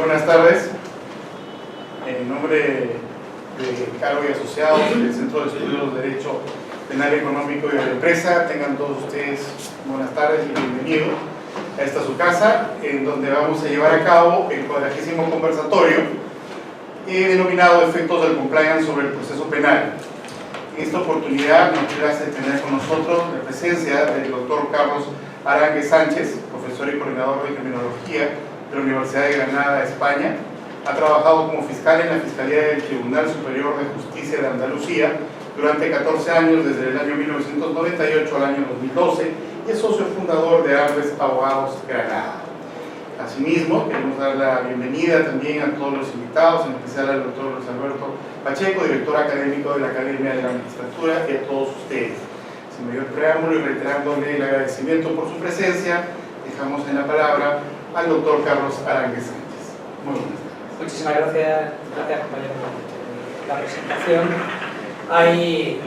buenas tardes. En nombre de Caro y Asociados del Centro de Estudios de Derecho Penal Económico y de la Empresa, tengan todos ustedes buenas tardes y bienvenidos a esta su casa, en donde vamos a llevar a cabo el 40º conversatorio denominado Efectos del Compliance sobre el Proceso Penal. En esta oportunidad nos place tener con nosotros la presencia del doctor Carlos Arangue Sánchez, profesor y coordinador de Criminología de la Universidad de Granada, España. Ha trabajado como fiscal en la Fiscalía del Tribunal Superior de Justicia de Andalucía durante 14 años, desde el año 1998 al año 2012, y es socio fundador de Arbes Abogados Granada. Asimismo, queremos dar la bienvenida también a todos los invitados, en especial al doctor Luis Alberto Pacheco, director académico de la Academia de la Magistratura, y a todos ustedes. Sin mayor preámbulo y reiterándole el agradecimiento por su presencia, dejamos en la palabra al doctor Carlos Arangue Sánchez. Muy buenas tardes. Muchísimas gracias compañero por la presentación. Hay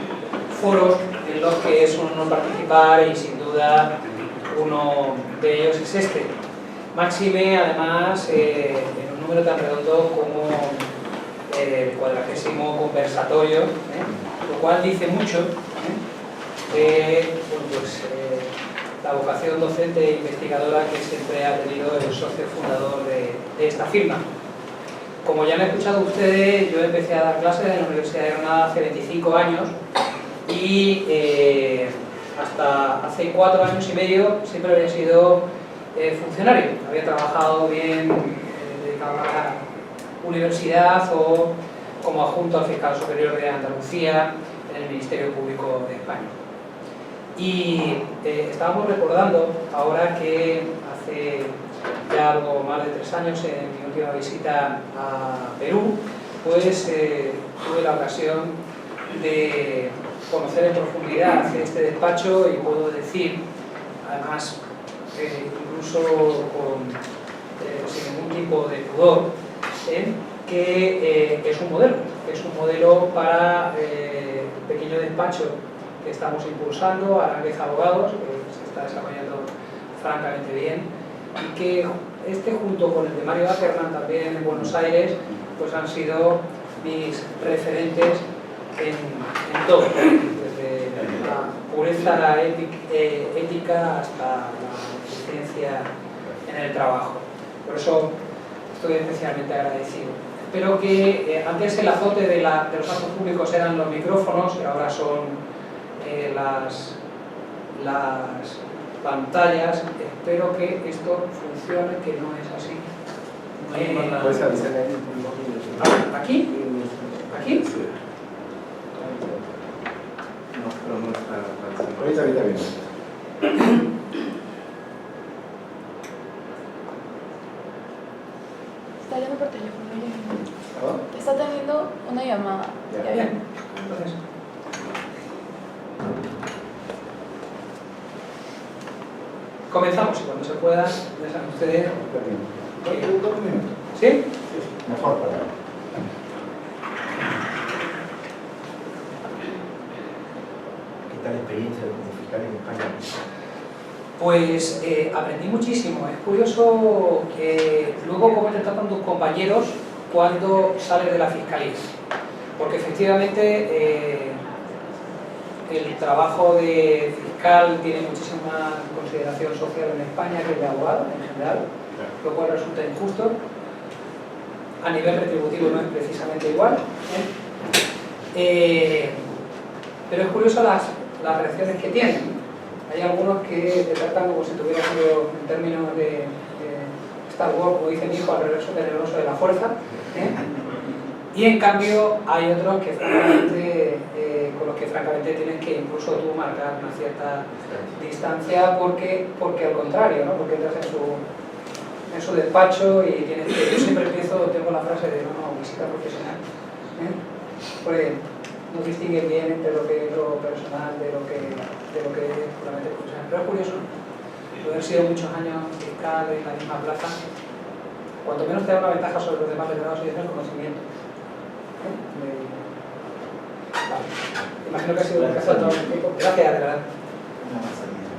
foros en los que es un honor participar y sin duda uno de ellos es este. Máxime, además, en un número tan redondo como el 40º conversatorio, lo cual dice mucho la vocación docente e investigadora que siempre ha tenido el socio fundador de esta firma. Como ya han escuchado ustedes, yo empecé a dar clases en la Universidad de Granada hace 25 años y hasta hace 4 años y medio siempre había sido funcionario. Había trabajado bien dedicado a la universidad o como adjunto al fiscal superior de Andalucía en el Ministerio Público de España. Y estábamos recordando ahora que hace ya algo más de 3 años, en mi última visita a Perú, pues tuve la ocasión de conocer en profundidad este despacho y puedo decir, además, incluso sin ningún tipo de pudor, que es un modelo para el pequeño despacho que estamos impulsando, Arangue Abogados, que se está desarrollando francamente bien, y que junto con el de Mario Ackerman también en Buenos Aires, pues han sido mis referentes en todo, desde la pureza ética hasta la eficiencia en el trabajo. Por eso estoy especialmente agradecido. Espero que antes el azote de los actos públicos eran los micrófonos y ahora son las pantallas. Espero que esto funcione, que no es así. ¿Puedes avisarle ahí? ¿Aquí? ¿Aquí? Sí. No, pero no está. Ahorita bien. Está llamando por teléfono. ¿Perdón? Está teniendo una llamada. Ya. Bien. Entonces, comenzamos y cuando se pueda, ya saben ustedes. ¿2 minutos? ¿Sí? Sí, mejor para. ¿Qué tal la experiencia como fiscal en España? Pues aprendí muchísimo. Es curioso que luego cómo te tratan tus compañeros cuando sales de la fiscalía. Porque efectivamente el trabajo de fiscal tiene muchísima consideración social en España que el de abogado en general, lo cual resulta injusto. A nivel retributivo no es precisamente igual. Pero es curioso las reacciones que tienen. Hay algunos que te tratan como si tuviera sido, en términos de Star Wars, como dice mi hijo, al regreso tenebroso de la fuerza. Y en cambio hay otros que francamente, con los que francamente tienes que incluso tú marcar una cierta distancia porque al contrario, ¿no? Porque entras en su despacho y tienes que, yo siempre tengo la frase de no, visita profesional, porque no distingue bien entre lo que es lo personal de lo que es puramente profesional. Pero es curioso, haber sido muchos años fiscal en la misma plaza, cuanto menos te da una ventaja sobre los demás letrados y es el conocimiento. Vale. Imagino que ha sido el caso de todo el equipo. Gracias, de verdad.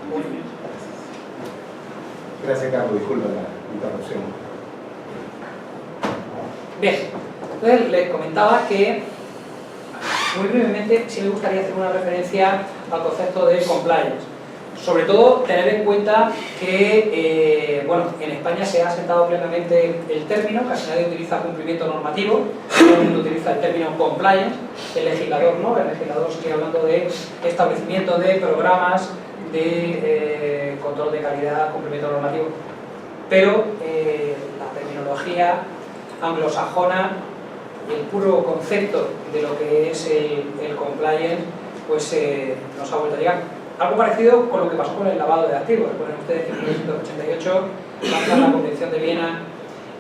Muy bien. Gracias, Carlos. Disculpa la interrupción. Bien, entonces les comentaba que muy brevemente sí me gustaría hacer una referencia al concepto de compliance. Sobre todo tener en cuenta que bueno, en España se ha asentado plenamente el término, casi nadie utiliza cumplimiento normativo, todo el mundo utiliza el término compliance, el legislador no, el legislador sigue hablando de establecimiento de programas de control de calidad, cumplimiento normativo, pero la terminología anglosajona, el puro concepto de lo que es el compliance, pues nos ha vuelto a llegar. Algo parecido con lo que pasó con el lavado de activos. Recuerden ustedes que en 1988 lanza la Convención de Viena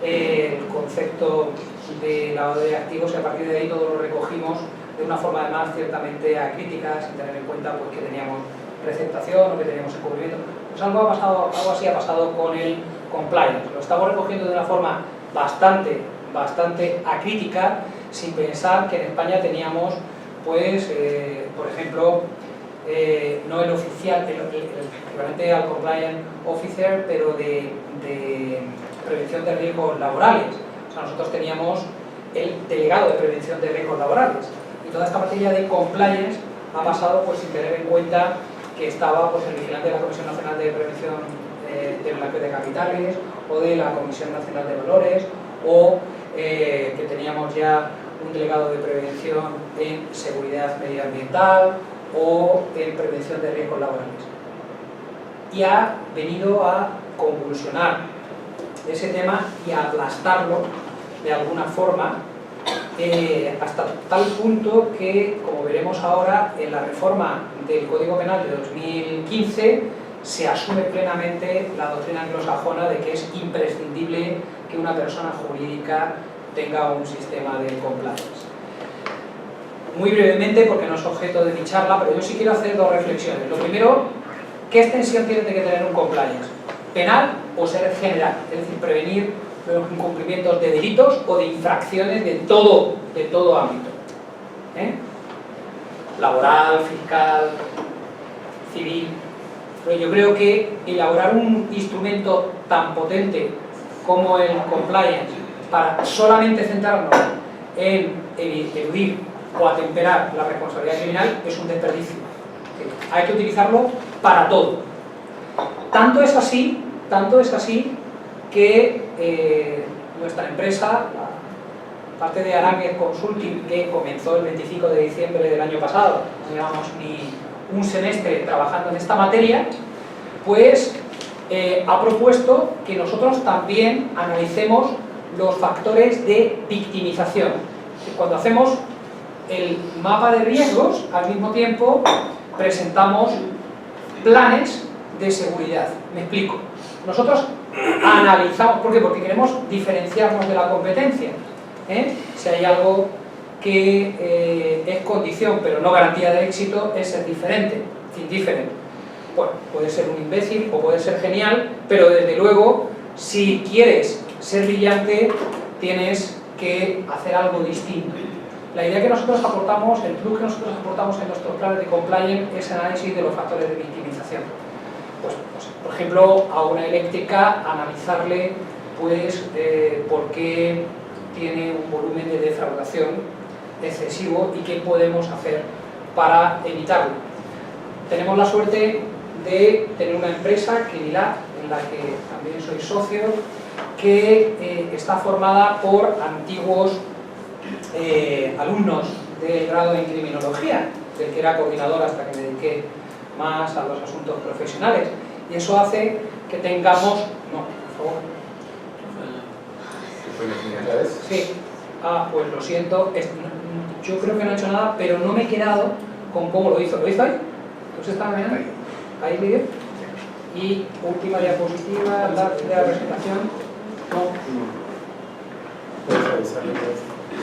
el concepto de lavado de activos, y a partir de ahí todo lo recogimos de una forma además ciertamente acrítica, sin tener en cuenta pues, que teníamos receptación o que teníamos encubrimiento. Pues algo así ha pasado con el compliance. Lo estamos recogiendo de una forma bastante acrítica, sin pensar que en España teníamos, pues, por ejemplo, no el oficial, el equivalente al compliance officer, pero de prevención de riesgos laborales. O sea, nosotros teníamos el delegado de prevención de riesgos laborales. Y toda esta materia de compliance ha pasado pues sin tener en cuenta que estaba pues, el vigilante de la Comisión Nacional de Prevención del Blanqueo de Capitales, o de la Comisión Nacional de Valores, o que teníamos ya un delegado de prevención en seguridad medioambiental o en prevención de riesgos laborales. Y ha venido a convulsionar ese tema y a aplastarlo de alguna forma, hasta tal punto que, como veremos ahora, en la reforma del Código Penal de 2015 se asume plenamente la doctrina anglosajona de que es imprescindible que una persona jurídica tenga un sistema de compliance. Muy brevemente, porque no es objeto de mi charla, pero yo sí quiero hacer dos reflexiones. Lo primero, ¿qué extensión tiene que tener un compliance? ¿Penal o ser general? Es decir, prevenir los incumplimientos de delitos o de infracciones de todo ámbito. Laboral, fiscal, civil. Pero yo creo que elaborar un instrumento tan potente como el compliance para solamente centrarnos en eludir o atemperar la responsabilidad criminal es un desperdicio. Hay que utilizarlo para todo. Tanto es así que nuestra empresa, la parte de Aránguez Consulting, que comenzó el 25 de diciembre del año pasado, no llevamos ni un semestre trabajando en esta materia, pues ha propuesto que nosotros también analicemos los factores de victimización. Cuando hacemos el mapa de riesgos, al mismo tiempo presentamos planes de seguridad. Me explico. Nosotros analizamos, ¿por qué? Porque queremos diferenciarnos de la competencia. Si hay algo que es condición, pero no garantía de éxito, es ser diferente, indifferent. Bueno, puede ser un imbécil o puede ser genial, pero desde luego, si quieres ser brillante, tienes que hacer algo distinto. La idea que nosotros aportamos, el plus que nosotros aportamos en nuestros planes de compliance es el análisis de los factores de victimización. Pues, por ejemplo, a una eléctrica analizarle pues, por qué tiene un volumen de defraudación excesivo y qué podemos hacer para evitarlo. Tenemos la suerte de tener una empresa, Crimilat, en la que también soy socio, que está formada por antiguos alumnos del grado en criminología, del que era coordinador hasta que me dediqué más a los asuntos profesionales, y eso hace que tengamos... No, por favor. Sí. Ah, pues lo siento, yo creo que no he hecho nada, pero no me he quedado con cómo lo hizo. ¿Lo hizo ahí? ¿Usted está mirando? ¿Ahí el vídeo? Y última diapositiva, la de la presentación. No.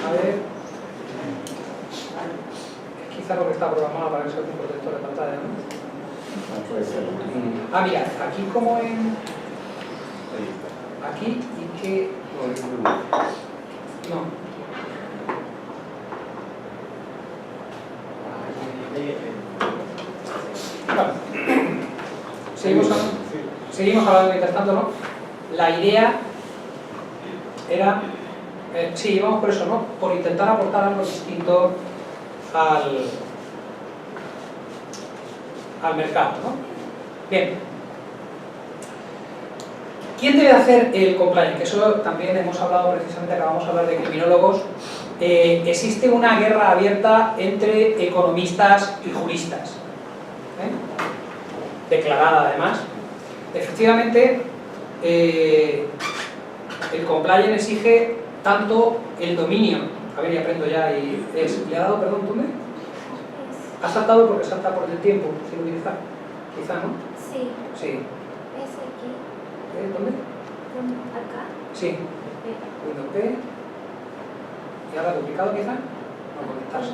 A ver. Es quizá lo que está programado para que sea un protector de pantalla, ¿no? Ah, mira, aquí como en... Aquí y que... No. Vale. Seguimos hablando mientras tanto, ¿no? La idea era Sí, vamos por eso, ¿no? Por intentar aportar algo distinto al mercado, ¿no? Bien. ¿Quién debe hacer el compliance? Que eso también hemos hablado precisamente, acabamos de hablar de criminólogos. Existe una guerra abierta entre economistas y juristas, declarada además. Efectivamente, el compliance exige tanto el dominio. A ver, y aprendo ya. ¿Le ha dado perdón, Tunde? ¿Ha saltado porque salta por el tiempo sin utilizar? Quizá, ¿no? Sí. Sí. Es aquí. ¿Dónde? Acá. Sí. Windows P. ¿Y ahora duplicado quizá? No, conectarse.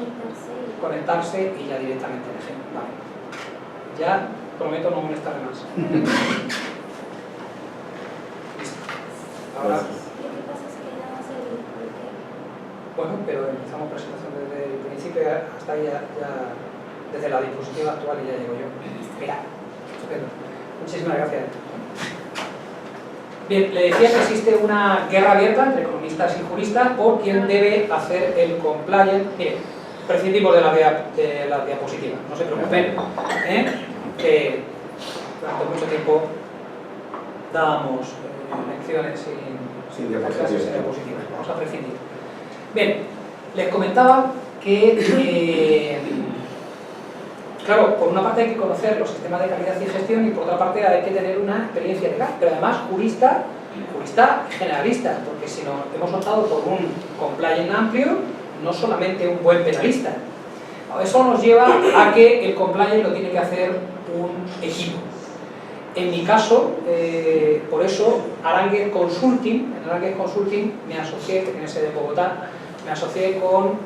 Conectarse y ya directamente en ejemplo. Vale. Ya prometo no molestarle más. Listo. Ahora. Lo que pasa es que nada más el bloqueo. Bueno, pero empezamos presentación desde el principio hasta ahí ya desde la diapositiva actual y ya llego yo. Mira, estupendo. Muchísimas gracias. Bien, le decía que existe una guerra abierta entre economistas y juristas por quién debe hacer el compliance. Mire, prescindimos de la diapositiva, no se preocupen, que durante mucho tiempo dábamos lecciones sin diapositivas. Vamos a prescindir. Bien, les comentaba que, claro, por una parte hay que conocer los sistemas de calidad y gestión y por otra parte hay que tener una experiencia legal, pero además jurista generalista, porque si no hemos optado por un compliance amplio, no solamente un buen penalista. Eso nos lleva a que el compliance lo tiene que hacer un equipo. En mi caso, por eso, en Aránguez Consulting me asocié, que tiene sede en Bogotá, me asocié con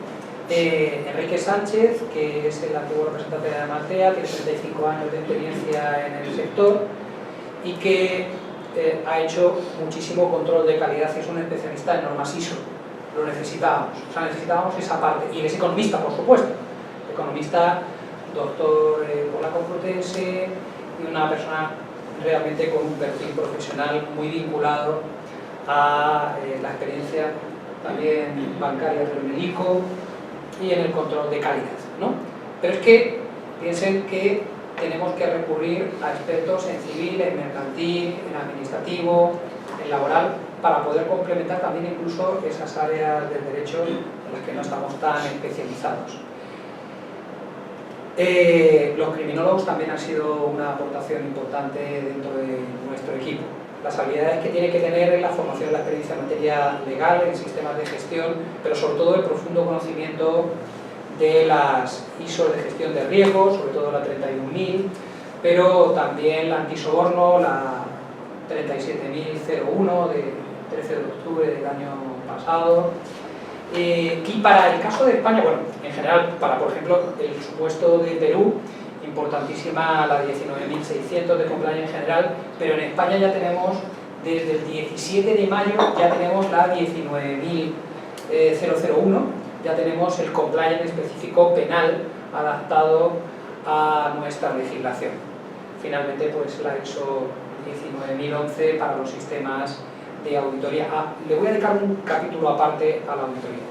Enrique Sánchez, que es el antiguo representante de Amaltea, tiene 35 años de experiencia en el sector y que ha hecho muchísimo control de calidad y es un especialista en normas ISO. Lo necesitábamos, o sea, necesitábamos esa parte. Y es economista, por supuesto. Economista, doctor por la Complutense y una persona realmente con un perfil profesional muy vinculado a la experiencia también bancaria del médico y en el control de calidad, ¿no? Pero es que piensen que tenemos que recurrir a expertos en civil, en mercantil, en administrativo, en laboral, para poder complementar también incluso esas áreas del derecho en las que no estamos tan especializados. Los criminólogos también han sido una aportación importante dentro de nuestro equipo. Las habilidades que tiene que tener es la formación y la experiencia en materia legal, en sistemas de gestión, pero sobre todo el profundo conocimiento de las ISO de gestión de riesgos, sobre todo la 31000, pero también la antisoborno, la 37001 de 13 de octubre del año pasado. Y para el caso de España, bueno, en general, para por ejemplo el supuesto de Perú, importantísima la 19.600 de compliance en general, pero en España ya tenemos, desde el 17 de mayo, ya tenemos la 19.001, ya tenemos el compliance específico penal adaptado a nuestra legislación. Finalmente, pues la ISO 19.011 para los sistemas de auditoría. Le voy a dedicar un capítulo aparte a la auditoría.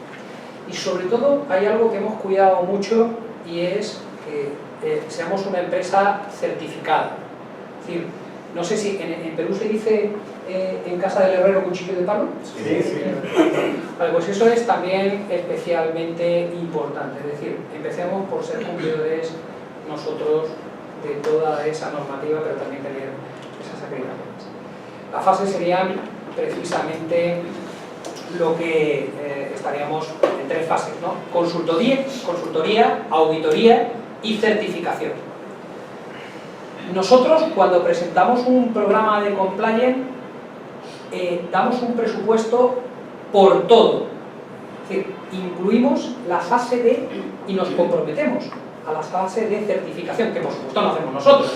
Y sobre todo hay algo que hemos cuidado mucho y es que seamos una empresa certificada. Es decir, no sé si en Perú se dice en casa del herrero cuchillo de palo. Sí. Vale, pues eso es también especialmente importante. Es decir, empecemos por ser cumplidores nosotros de toda esa normativa, pero también tener esas acreditaciones. Las fases serían precisamente lo que estaríamos en 3 fases, ¿no? Consultoría, auditoría y certificación. Nosotros, cuando presentamos un programa de compliance, damos un presupuesto por todo. Es decir, incluimos la fase de, y nos comprometemos a la fase de certificación, que por supuesto no hacemos nosotros,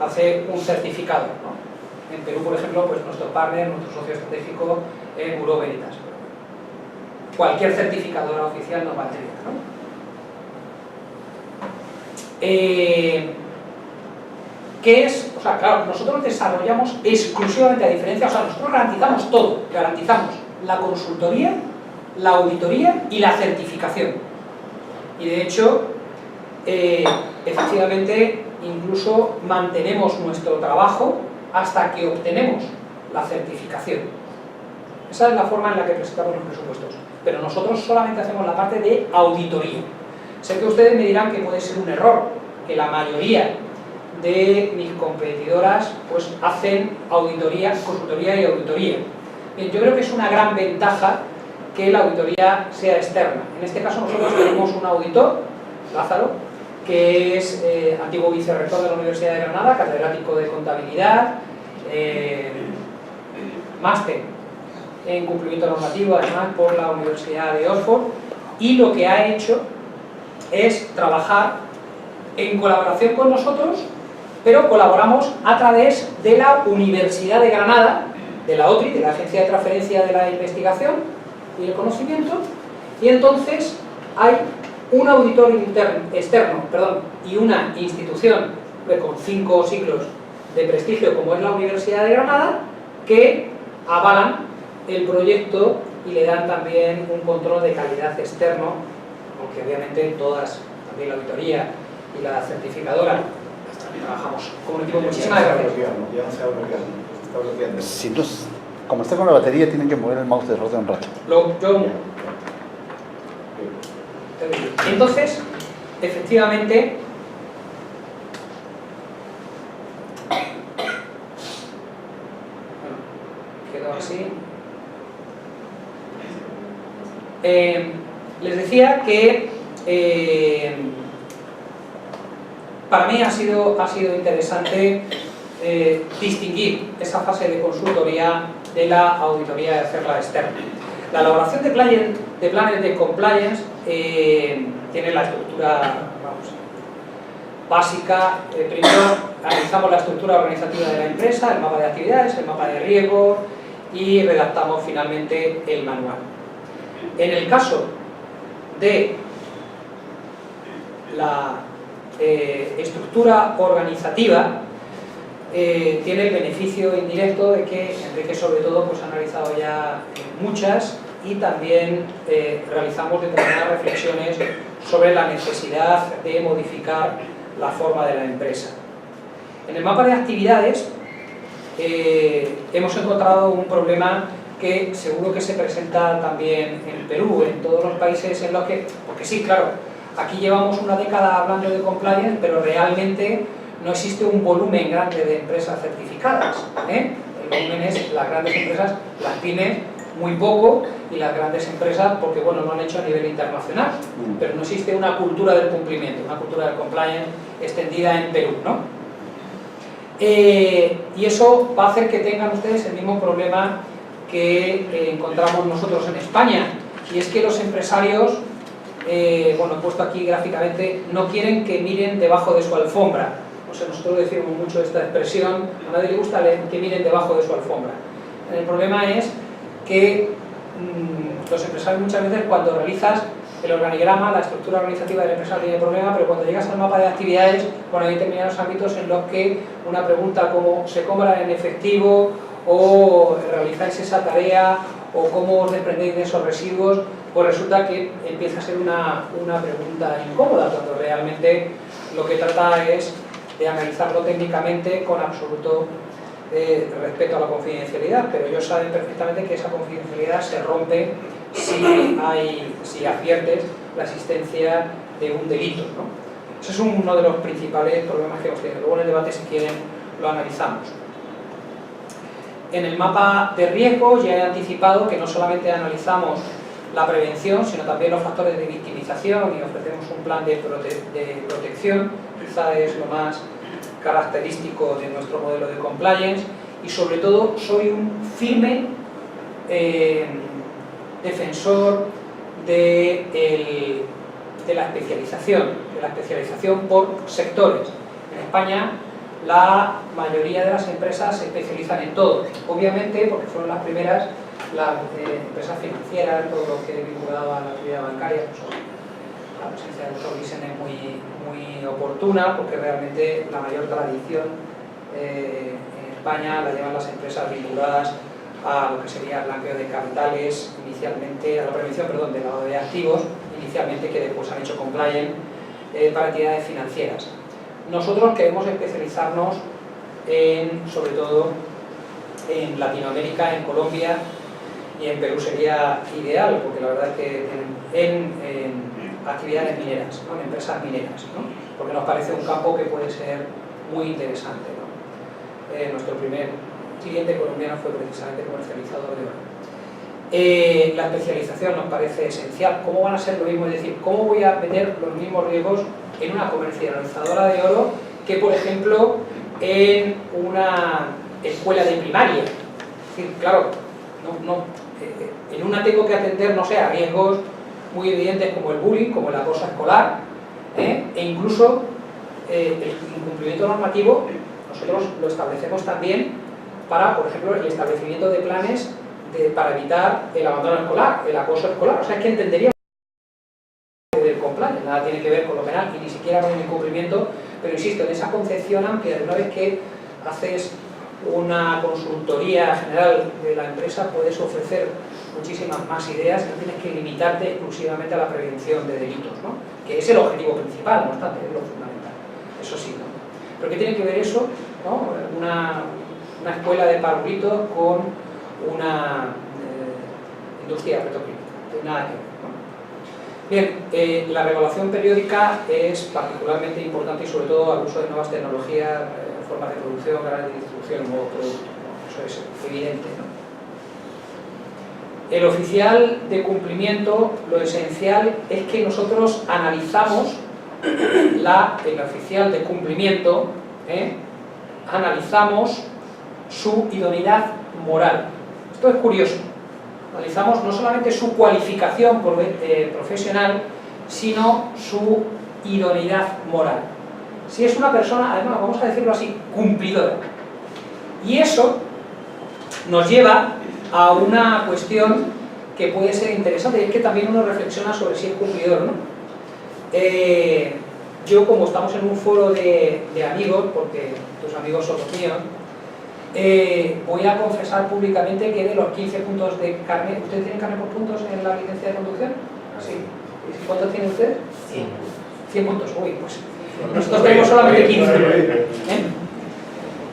hace un certificado, ¿no? En Perú, por ejemplo, pues nuestro partner, nuestro socio estratégico es Bureau Veritas. Cualquier certificadora oficial nos valdría, ¿no? ¿Qué es? O sea, claro, nosotros desarrollamos exclusivamente, a diferencia, o sea, nosotros garantizamos todo, garantizamos la consultoría la auditoría y la certificación. Y de hecho, efectivamente, incluso mantenemos nuestro trabajo hasta que obtenemos la certificación. Esa es la forma en la que presentamos los presupuestos. Pero nosotros solamente hacemos la parte de auditoría. Sé que ustedes me dirán que puede ser un error, que la mayoría de mis competidoras pues hacen auditoría, consultoría y auditoría. Bien, yo creo que es una gran ventaja que la auditoría sea externa. En este caso nosotros tenemos un auditor, Lázaro, que es antiguo vicerrector de la Universidad de Granada, catedrático de contabilidad, máster en cumplimiento normativo, además por la Universidad de Oxford, y lo que ha hecho es trabajar en colaboración con nosotros, pero colaboramos a través de la Universidad de Granada, de la OTRI, de la Agencia de Transferencia de la Investigación y el Conocimiento, y entonces hay un auditor externo y una institución con 5 siglos de prestigio como es la Universidad de Granada, que avalan el proyecto y le dan también un control de calidad externo, porque obviamente todas, también la auditoría y la certificadora, trabajamos como un equipo. Muchísimas gracias. Ya no se va bloqueando, se está bloqueando. Si no, como está con la batería, tienen que mover el mouse de rosa un rato. Entonces, efectivamente, quedó así. Les decía que para mí ha sido interesante distinguir esa fase de consultoría de la auditoría de hacerla externa. La elaboración de planes de compliance tiene la estructura básica. Primero analizamos la estructura organizativa de la empresa, el mapa de actividades, el mapa de riesgo y redactamos finalmente el manual. En el caso de la estructura organizativa, tiene el beneficio indirecto de que Enrique sobre todo pues, ha analizado ya muchas y también realizamos determinadas reflexiones sobre la necesidad de modificar la forma de la empresa. En el mapa de actividades hemos encontrado un problema que seguro que se presenta también en Perú, en todos los países en los que... Porque sí, claro, aquí llevamos una década hablando de compliance, pero realmente no existe un volumen grande de empresas certificadas. El volumen es las grandes empresas, las pymes, muy poco, y las grandes empresas porque bueno, lo han hecho a nivel internacional, pero no existe una cultura del cumplimiento, una cultura del compliance extendida en Perú, ¿no? Y eso va a hacer que tengan ustedes el mismo problema que encontramos nosotros en España, y es que los empresarios, bueno, he puesto aquí gráficamente, no quieren que miren debajo de su alfombra. O sea, nosotros decimos mucho esta expresión, a nadie le gusta que miren debajo de su alfombra. El problema es que los empresarios muchas veces cuando realizas el organigrama, la estructura organizativa de la empresa tiene problema, pero cuando llegas al mapa de actividades, bueno, hay determinados ámbitos en los que una pregunta como ¿se cobra en efectivo? O realizáis esa tarea, o cómo os desprendéis de esos residuos, pues resulta que empieza a ser una pregunta incómoda, cuando realmente lo que trata es de analizarlo técnicamente con absoluto respeto a la confidencialidad, pero ellos saben perfectamente que esa confidencialidad se rompe si adviertes la existencia de un delito, ¿no? Ese es uno de los principales problemas que hemos tenido. Luego en el debate, si quieren, lo analizamos. En el mapa de riesgo ya he anticipado que no solamente analizamos la prevención, sino también los factores de victimización y ofrecemos un plan de protección, quizá es lo más característico de nuestro modelo de compliance, y sobre todo soy un firme defensor de la especialización por sectores. En España la mayoría de las empresas se especializan en todo, obviamente porque fueron las primeras, las empresas financieras, todo lo que vinculado a la actividad bancaria, pues, la presencia del Sorlisen es muy oportuna, porque realmente la mayor tradición en España la llevan las empresas vinculadas a lo que sería el blanqueo de capitales, inicialmente, a la prevención, perdón, del lavado de activos, inicialmente, que después han hecho compliance para entidades financieras. Nosotros queremos especializarnos sobre todo en Latinoamérica, en Colombia y en Perú sería ideal, porque la verdad es que en actividades mineras, ¿no? En empresas mineras, ¿no? Porque nos parece un campo que puede ser muy interesante, ¿no? Nuestro primer cliente colombiano fue precisamente comercializador de oro. La especialización nos parece esencial. ¿Cómo van a ser lo mismo? Es decir, ¿cómo voy a meter los mismos riesgos en una comercializadora de oro que, por ejemplo, en una escuela de primaria? Es decir, claro, en una tengo que atender, no sé, a riesgos muy evidentes como el bullying, como el acoso escolar, e incluso el incumplimiento normativo. Nosotros lo establecemos también para, por ejemplo, el establecimiento de planes para evitar el abandono escolar, el acoso escolar. O sea, es que entenderíamos del compliance, nada tiene que ver con lo penal y ni siquiera con el incumplimiento, pero insisto, en esa concepción amplia de una vez que haces una consultoría general de la empresa, puedes ofrecer muchísimas más ideas y no tienes que limitarte exclusivamente a la prevención de delitos, ¿no? Que es el objetivo principal, no obstante, es lo fundamental, eso sí, ¿no? Pero ¿qué tiene que ver eso, ¿no? Una escuela de parvulitos con una industria petroquímica? No tiene nada que ver, ¿no? Bien, la regulación periódica es particularmente importante y sobre todo al uso de nuevas tecnologías, formas de producción, canales de distribución, nuevos productos, ¿no? Eso es evidente, ¿no? El oficial de cumplimiento, lo esencial es que nosotros analizamos el oficial de cumplimiento, analizamos su idoneidad moral. Esto es curioso. Analizamos no solamente su cualificación profesional, sino su idoneidad moral. Si es una persona, además, vamos a decirlo así, cumplidora. Y eso nos lleva a una cuestión que puede ser interesante, y es que también uno reflexiona sobre si es cumplidor, ¿no? Yo, como estamos en un foro de amigos, porque tus amigos son los míos, voy a confesar públicamente que de los 15 puntos de carnet, ¿ustedes tienen carnet por puntos en la licencia de conducción? Sí. ¿Y cuántos tienen ustedes? 100. 100 puntos, uy, pues nosotros tenemos solamente 15.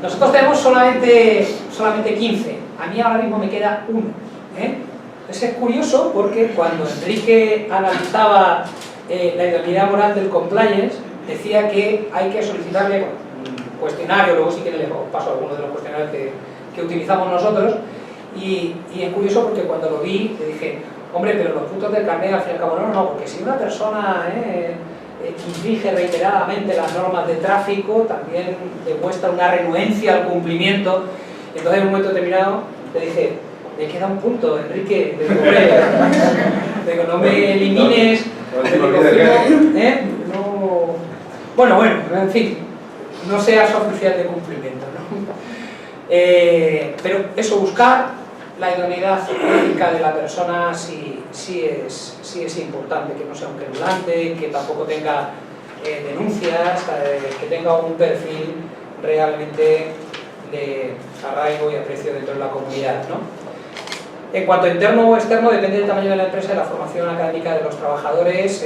Nosotros tenemos solamente 15. A mí ahora mismo me queda uno. Entonces es curioso porque cuando Enrique analizaba la idoneidad moral del compliance, decía que hay que solicitarle un cuestionario, luego si quieren les paso algunos de los cuestionarios que utilizamos nosotros, y es curioso porque cuando lo vi le dije, hombre, pero los puntos del carnet al fin y al cabo no, porque si una persona infringe reiteradamente las normas de tráfico, también demuestra una renuencia al cumplimiento. Entonces en un momento determinado le dije, me queda un punto, Enrique, digo, no me elimines, no. Bueno, en fin, no seas oficial de cumplimiento, ¿no? Pero eso, buscar la idoneidad ética de la persona sí es importante, que no sea un querulante, que tampoco tenga denuncias, que tenga un perfil realmente de arraigo y aprecio dentro de la comunidad, ¿no? En cuanto a interno o externo, depende del tamaño de la empresa y de la formación académica de los trabajadores.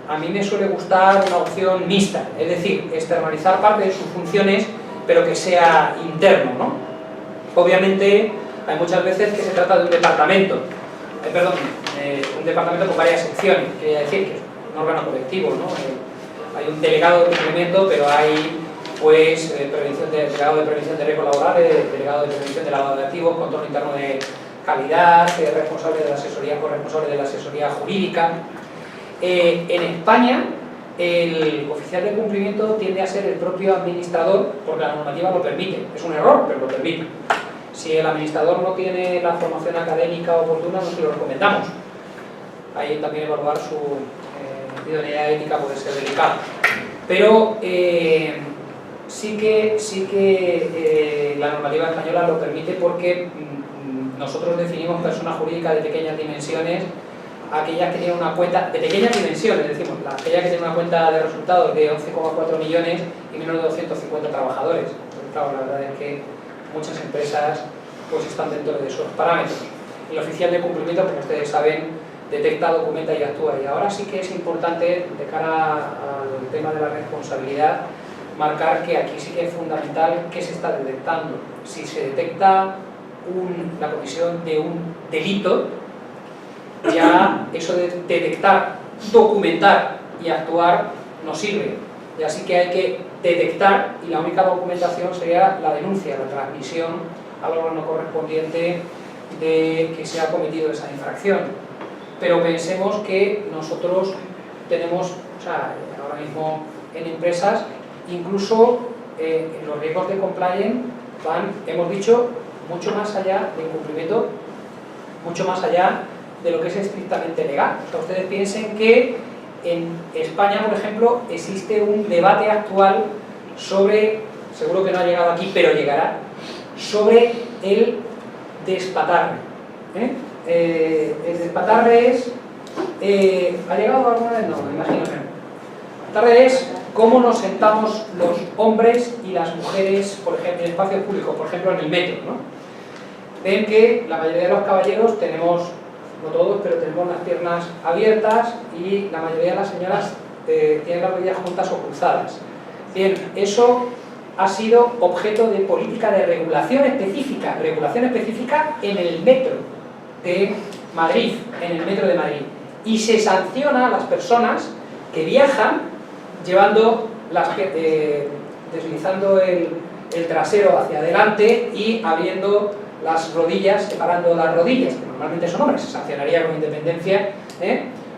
A mí me suele gustar una opción mixta, es decir, externalizar parte de sus funciones, pero que sea interno, ¿no? Obviamente, hay muchas veces que se trata de un departamento, un departamento con varias secciones, quería decir que es un órgano colectivo, ¿no? Hay un delegado de cumplimiento, pero hay pues delegado de prevención de riesgos laborales, delegado de prevención de lavado de activos, control interno de calidad, responsable de la asesoría, corresponsable de la asesoría jurídica. En España, el oficial de cumplimiento tiende a ser el propio administrador, porque la normativa lo permite. Es un error, pero lo permite. Si el administrador no tiene la formación académica oportuna, no se lo recomendamos. Ahí también evaluar su idoneidad ética puede ser delicado. Pero sí que la normativa española lo permite porque nosotros definimos persona jurídica de pequeñas dimensiones, aquellas que tienen una cuenta de pequeñas dimensiones, decimos, aquellas que tienen una cuenta de resultados de 11,4 millones y menos de 250 trabajadores. Entonces, claro, la verdad es que muchas empresas pues están dentro de esos parámetros. El oficial de cumplimiento, como ustedes saben, detecta, documenta y actúa. Y ahora sí que es importante, de cara al tema de la responsabilidad, marcar que aquí sí que es fundamental qué se está detectando. Si se detecta la comisión de un delito, ya eso de detectar, documentar y actuar no sirve. Ya sí que hay que detectar, y la única documentación sería la denuncia, la transmisión al órgano correspondiente de que se ha cometido esa infracción. Pero pensemos que nosotros tenemos, o sea, ahora mismo en empresas, incluso los riesgos de compliance van, hemos dicho, mucho más allá del incumplimiento, mucho más allá de lo que es estrictamente legal. O sea, ustedes piensen que en España, por ejemplo, existe un debate actual sobre, seguro que no ha llegado aquí, pero llegará, sobre el despatarre. El despatarre es... ¿ha llegado alguna vez? No, me imagino que no. El despatarre es cómo nos sentamos los hombres y las mujeres, por ejemplo, en espacios públicos, por ejemplo en el metro, ¿no? Ven que la mayoría de los caballeros tenemos, no todos, pero tenemos las piernas abiertas y la mayoría de las señoras tienen las rodillas juntas o cruzadas. Bien, eso ha sido objeto de política de regulación específica en el metro de Madrid, y se sanciona a las personas que viajan llevando deslizando el trasero hacia adelante y abriendo las rodillas, separando las rodillas, que normalmente son hombres, se sancionaría con independencia,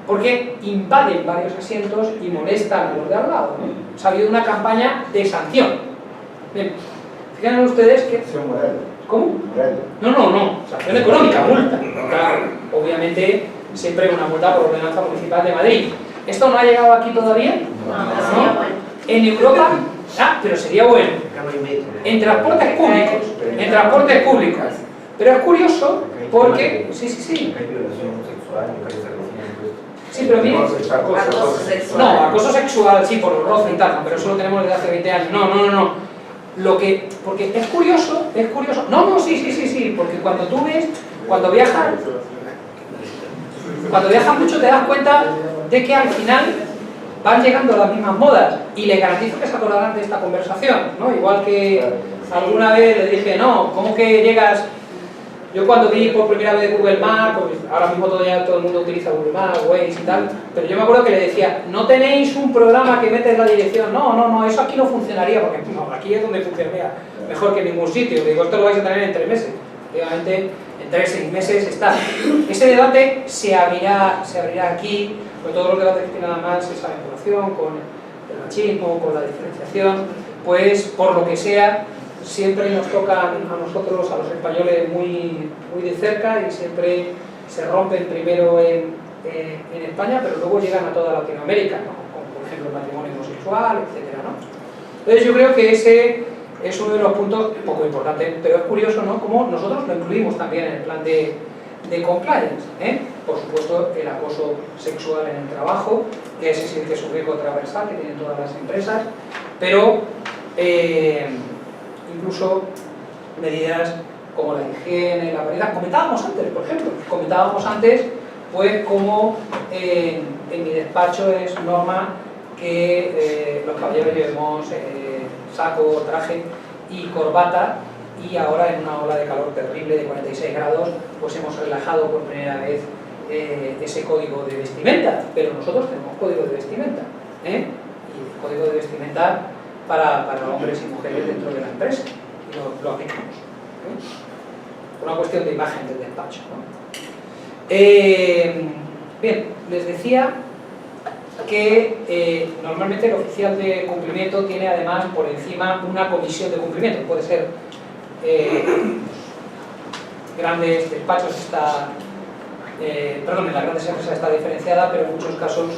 porque invaden varios asientos y molestan a los de al lado, ¿no? Ha habido una campaña de sanción. Bien, fíjense ustedes que... ¿Cómo? No, sanción económica, multa. Claro, obviamente siempre una multa por ordenanza municipal de Madrid. ¿Esto no ha llegado aquí todavía? No. En Europa, pero sería bueno. En transportes públicos. Pero es curioso porque... Sí. Sí, pero miren... No, acoso sexual, sí, por el roce y tal, pero eso lo tenemos desde hace 20 años. No. Porque es curioso... No, sí, porque cuando tú ves, cuando viajas mucho te das cuenta de que al final van llegando las mismas modas, y les garantizo que se acordarán de esta conversación, ¿no? Igual que alguna vez le dije, no, ¿cómo que llegas? Yo cuando vi por primera vez Google Maps, pues ahora mismo todo el mundo utiliza Google Maps, Waze y tal, pero yo me acuerdo que le decía, ¿no tenéis un programa que metes la dirección? No, eso aquí no funcionaría, porque no, aquí es donde funcionaría mejor que en ningún sitio. Digo, esto lo vais a tener en 3 meses. Obviamente, en 3-6 meses está. Ese debate se abrirá aquí, con todos los debates que tienen además esa vinculación con el machismo, con la diferenciación, pues por lo que sea, siempre nos tocan a nosotros, a los españoles, muy de cerca, y siempre se rompen primero en España, pero luego llegan a toda Latinoamérica, ¿no? Como por ejemplo el matrimonio homosexual, etc., ¿no? Entonces yo creo que ese es uno de los puntos poco importantes, pero es curioso, ¿no?, cómo nosotros lo incluimos también en el plan de compliance, Por supuesto, el acoso sexual en el trabajo, que ese sí que es un riesgo transversal que tienen todas las empresas, pero incluso medidas como la higiene, la variedad. Comentábamos antes, pues como en mi despacho es norma que los caballeros llevemos saco, traje y corbata, y ahora en una ola de calor terrible de 46 grados, pues hemos relajado por primera vez ese código de vestimenta, pero nosotros tenemos código de vestimenta, y código de vestimenta para hombres y mujeres dentro de la empresa, y lo aplicamos. Una cuestión de imagen del despacho, ¿no? Bien, les decía que normalmente el oficial de cumplimiento tiene además por encima una comisión de cumplimiento. Puede ser grandes despachos en las grandes empresas está diferenciada, pero en muchos casos,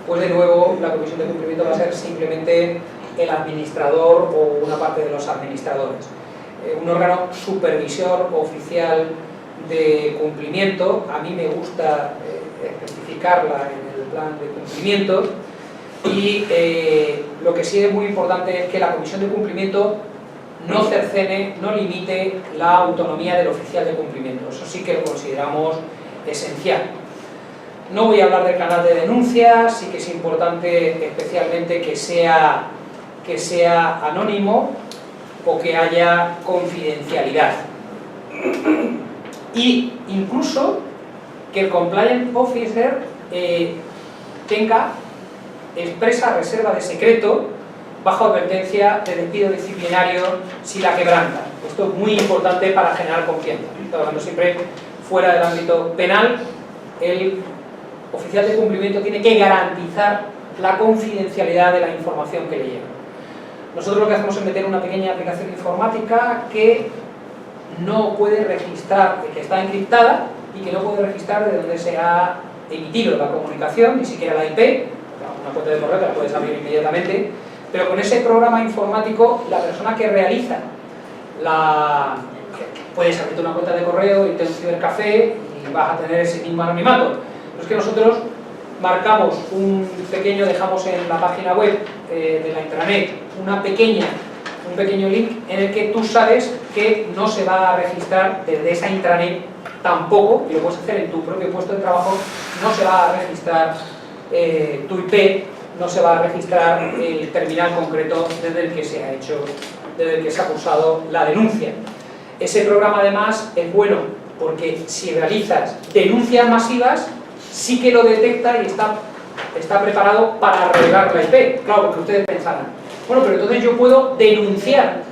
pues de nuevo, la comisión de cumplimiento va a ser simplemente el administrador o una parte de los administradores. Un órgano supervisor oficial de cumplimiento, a mí me gusta especificarla en el plan de cumplimiento, y lo que sí es muy importante es que la comisión de cumplimiento no cercene, no limite la autonomía del oficial de cumplimiento. Eso sí que lo consideramos esencial. No voy a hablar del canal de denuncias, sí que es importante especialmente que sea anónimo o que haya confidencialidad. Y incluso que el compliance officer tenga expresa reserva de secreto bajo advertencia de despido disciplinario si la quebranta. Esto es muy importante para generar confianza. Estoy hablando siempre fuera del ámbito penal. El oficial de cumplimiento tiene que garantizar la confidencialidad de la información que le llega. Nosotros lo que hacemos es meter una pequeña aplicación informática que no puede registrar, que está encriptada y que no puede registrar de dónde se ha emitido la comunicación, ni siquiera la IP, una cuenta de correo que la puedes abrir inmediatamente, pero con ese programa informático la persona que realiza puedes abrirte una cuenta de correo, irte a un cibercafé y vas a tener ese mismo anonimato. Pero es que nosotros marcamos dejamos en la página web de la intranet un pequeño link en el que tú sabes que no se va a registrar desde esa intranet tampoco, y lo puedes hacer en tu propio puesto de trabajo, no se va a registrar tu IP, no se va a registrar el terminal concreto desde el que se ha cursado la denuncia. Ese programa además es bueno porque si realizas denuncias masivas sí que lo detecta y está preparado para revelar la IP. Claro, porque ustedes pensarán, bueno, pero entonces yo puedo denunciar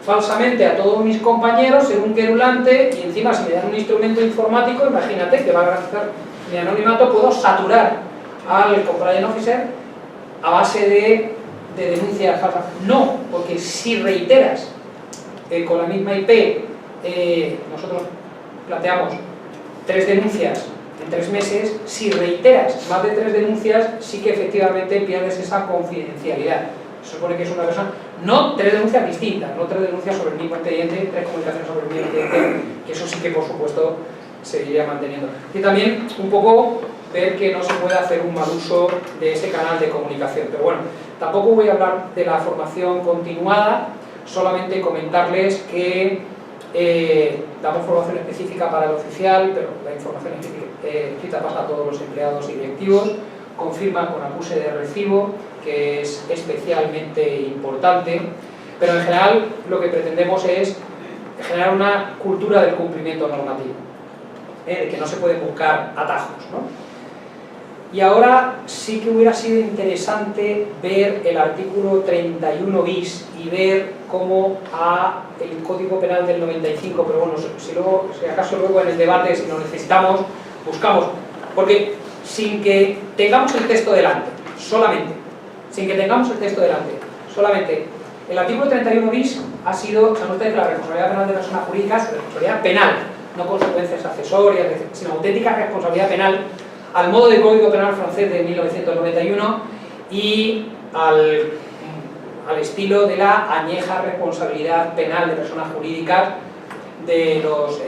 falsamente a todos mis compañeros, ser un querulante, y encima si me dan un instrumento informático, imagínate que va a garantizar mi anonimato, puedo saturar al compliance officer a base de denuncias falsas. No, porque si reiteras con la misma IP, nosotros planteamos 3 denuncias en 3 meses, si reiteras más de 3 denuncias, sí que efectivamente pierdes esa confidencialidad. Se supone que es una persona, no 3 denuncias distintas, no 3 denuncias sobre el mismo expediente, 3 comunicaciones sobre el mismo expediente, que eso sí que por supuesto seguiría manteniendo. Y también un poco ver que no se puede hacer un mal uso de ese canal de comunicación. Pero bueno, tampoco voy a hablar de la formación continuada, solamente comentarles que damos formación específica para el oficial, pero la información escrita pasa a todos los empleados y directivos, confirma con acuse de recibo, que es especialmente importante, pero en general lo que pretendemos es generar una cultura del cumplimiento normativo, de que no se pueden buscar atajos, ¿no? Y ahora sí que hubiera sido interesante ver el artículo 31 bis y ver cómo el Código Penal del 95, pero bueno, si acaso luego en el debate, si lo necesitamos, buscamos, porque sin que tengamos el texto delante, solamente, el artículo 31 bis ha sido, saben ustedes, la responsabilidad penal de personas jurídicas, responsabilidad penal, no consecuencias accesorias, sino auténtica responsabilidad penal, al modo de Código Penal francés de 1991 y al estilo de la añeja responsabilidad penal de personas jurídicas de los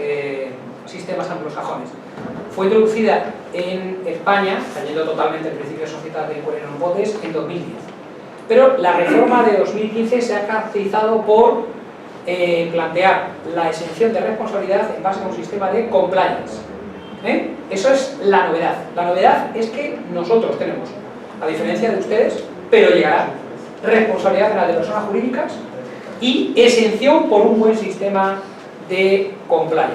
sistemas anglosajones. Fue introducida en España, cayendo totalmente el principio de sociedad de inquirere non potes, en 2010. Pero la reforma de 2015 se ha caracterizado por plantear la exención de responsabilidad en base a un sistema de compliance. Eso es la novedad. La novedad es que nosotros tenemos, a diferencia de ustedes, pero llegará, responsabilidad penal de personas jurídicas y exención por un buen sistema de compliance.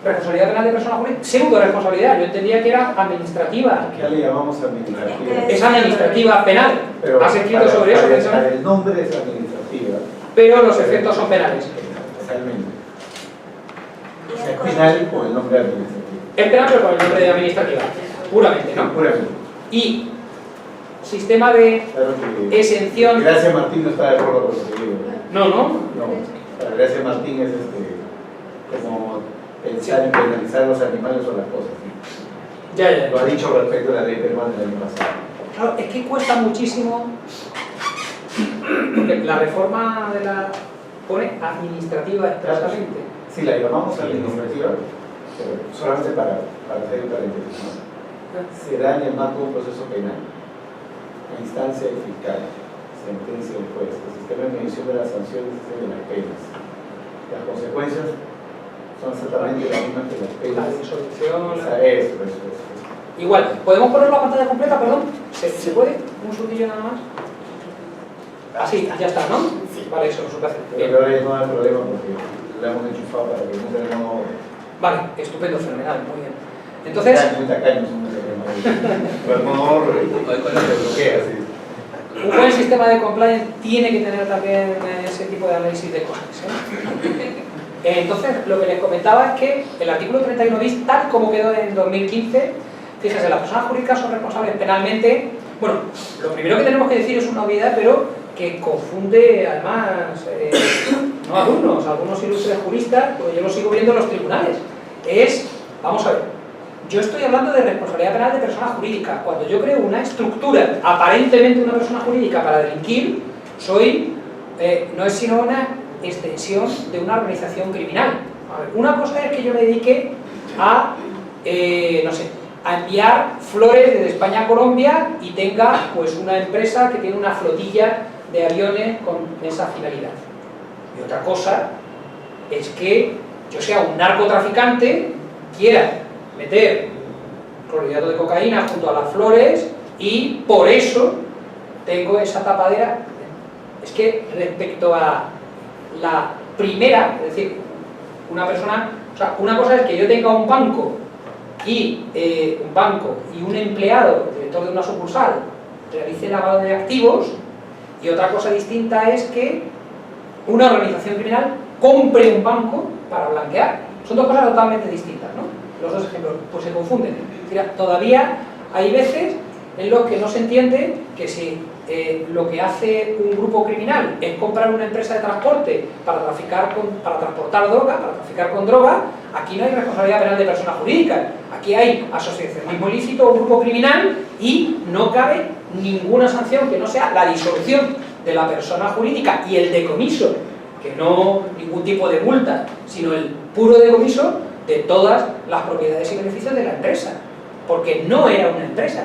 Responsabilidad penal de personas jurídicas, pseudo responsabilidad, yo entendía que era administrativa. ¿Qué le llamamos administrativa? Es administrativa penal. Pero has escrito sobre eso. El nombre es administrativa. Pero los efectos son penales. Realmente. Es penal con el nombre administrativo. Es penal pero con el nombre de administrativa, puramente, ¿no? Puramente. Y sistema de Claro que exención... Gracia Martín no está de acuerdo con lo que digo. No. Para Gracia Martín es como pensar en penalizar los animales o las cosas. Ya. Lo ha dicho respecto a la ley peruana del año pasado. Claro, es que cuesta muchísimo, porque la reforma de la pone administrativa expresamente. Sí, la llamamos administrativa, pero solamente para hacer un paréntesis, ¿no? Se da en el marco de un proceso penal, a instancia del fiscal. Se sentencia del juez. El sistema de medición de las sanciones es el de las penas. Las consecuencias son exactamente las mismas que las La penas. disolución. Eso. Igual, ¿podemos poner la pantalla completa, perdón? ¿Se puede? ¿Un segundillo nada más? Así, ya está, ¿no? Sí. Vale, eso lo supe hacer. Pero que ahora ya no hay problema porque la hemos enchufado para que no tenemos... Vale, estupendo, fenomenal, muy bien. Entonces, Muy tacaños, muy tacaños. Pero no, hoy con la que bloquea, sí. un buen sistema de compliance tiene que tener también ese tipo de análisis de cosas, ¿eh? Entonces, lo que les comentaba es que el artículo 31 bis, tal como quedó en 2015, fíjense, las personas jurídicas son responsables penalmente. Bueno, lo primero que tenemos que decir es una obviedad, pero que confunde además no alumnos, algunos ilustres juristas, pues yo lo sigo viendo en los tribunales. Vamos a ver, yo estoy hablando de responsabilidad penal de persona jurídica. Cuando yo creo una estructura, aparentemente una persona jurídica para delinquir, no es sino una extensión de una organización criminal. A ver, una cosa es que yo me dedique a, no sé, a enviar flores desde España a Colombia y tenga pues una empresa que tiene una flotilla de aviones con esa finalidad. Y otra cosa es que yo sea un narcotraficante, quiera meter clorhidrato de cocaína junto a las flores y por eso tengo esa tapadera. Es que respecto a la primera, es decir, una persona, o sea, una cosa es que yo tenga un banco y un empleado, director de una sucursal, realice lavado de activos, y otra cosa distinta es que una organización criminal compre un banco para blanquear. Son dos cosas totalmente distintas, ¿no? Los dos ejemplos pues se confunden. Mira, todavía hay veces en los que no se entiende que si lo que hace un grupo criminal es comprar una empresa de transporte para transportar droga, para traficar con droga, aquí no hay responsabilidad penal de persona jurídica. Aquí hay asociacionismo ilícito o grupo criminal y no cabe ninguna sanción que no sea la disolución de la persona jurídica y el decomiso, que no ningún tipo de multa, sino el puro decomiso de todas las propiedades y beneficios de la empresa. Porque no era una empresa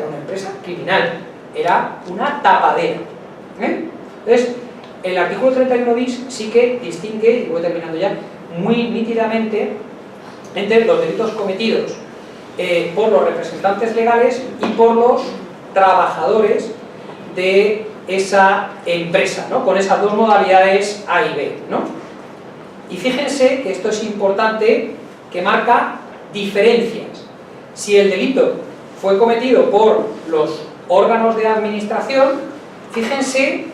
criminal, era una tapadera. Entonces, el artículo 31 bis sí que distingue, y voy terminando ya, muy nítidamente entre los delitos cometidos por los representantes legales y por los trabajadores de esa empresa, ¿no? Con esas dos modalidades A y B, ¿no? Y fíjense que esto es importante, que marca diferencias. Si el delito fue cometido por los órganos de administración, fíjense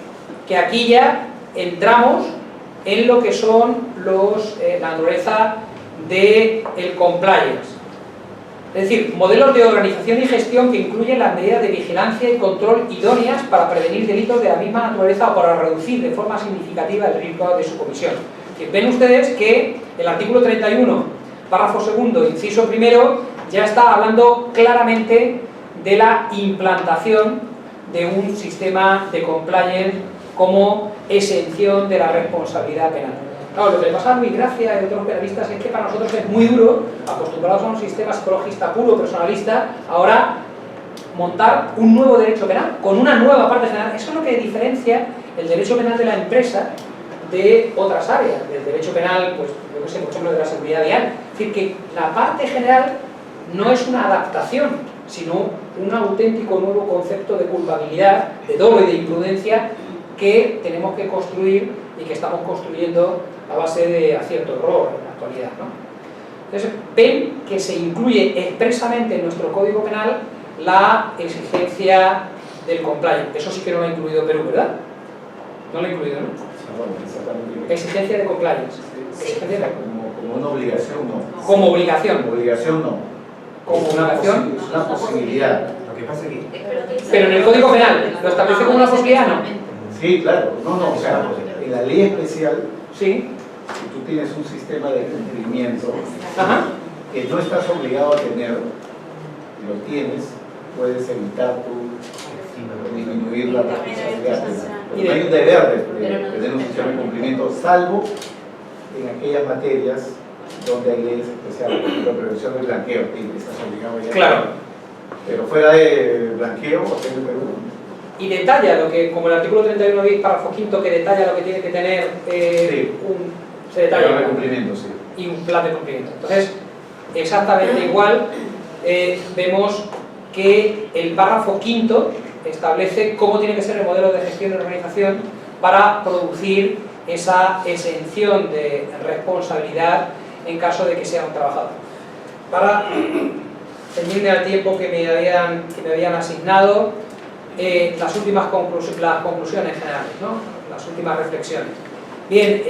que aquí ya entramos en lo que son la naturaleza del compliance. Es decir, modelos de organización y gestión que incluyen las medidas de vigilancia y control idóneas para prevenir delitos de la misma naturaleza o para reducir de forma significativa el riesgo de su comisión. Ven ustedes que el artículo 31, párrafo segundo, inciso primero, ya está hablando claramente de la implantación de un sistema de compliance como exención de la responsabilidad penal. Claro, lo que le pasa a Luis Gracia y a otros penalistas es que para nosotros es muy duro, acostumbrados a un sistema psicologista puro, personalista, ahora montar un nuevo derecho penal con una nueva parte general. Eso es lo que diferencia el derecho penal de la empresa de otras áreas, del derecho penal, pues yo que sé, por ejemplo, de la seguridad vial. Es decir, que la parte general no es una adaptación, sino un auténtico nuevo concepto de culpabilidad, de dolo y de imprudencia que tenemos que construir y que estamos construyendo a base de acierto error en la actualidad, ¿no? Entonces, ven que se incluye expresamente en nuestro Código Penal la exigencia del compliance. Eso sí que no lo ha incluido Perú, ¿verdad? No lo ha incluido, ¿no? Exactamente. Exigencia de compliance. Exigencia de... Como una obligación, no. Como obligación. Como obligación, no. Como obligación. Es una posibilidad. Lo que pasa es que... Pero en el Código Penal, ¿lo establece como una posibilidad? No. Sí, claro. No, o sea, en la ley especial, Sí. si tú tienes un sistema de cumplimiento Ajá. que no estás obligado a tener, lo tienes, puedes evitar disminuir la responsabilidad penal. Pero no hay un deber de tener un sistema de cumplimiento, salvo en aquellas materias donde hay leyes especiales, por ejemplo, prevención del blanqueo, que estás obligado ya. Claro. Pero fuera de blanqueo, aquí en el Perú, y detalla lo que, como el artículo 31 bis, párrafo quinto, que detalla lo que tiene que tener Sí. se detalla Plan de cumplimiento, sí. y un plan de cumplimiento. Entonces, exactamente igual, vemos que el párrafo quinto establece cómo tiene que ser el modelo de gestión de organización para producir esa exención de responsabilidad en caso de que sea un trabajador. Para ceñirme al tiempo que me habían asignado, las conclusiones generales, ¿no? Las últimas reflexiones. Bien,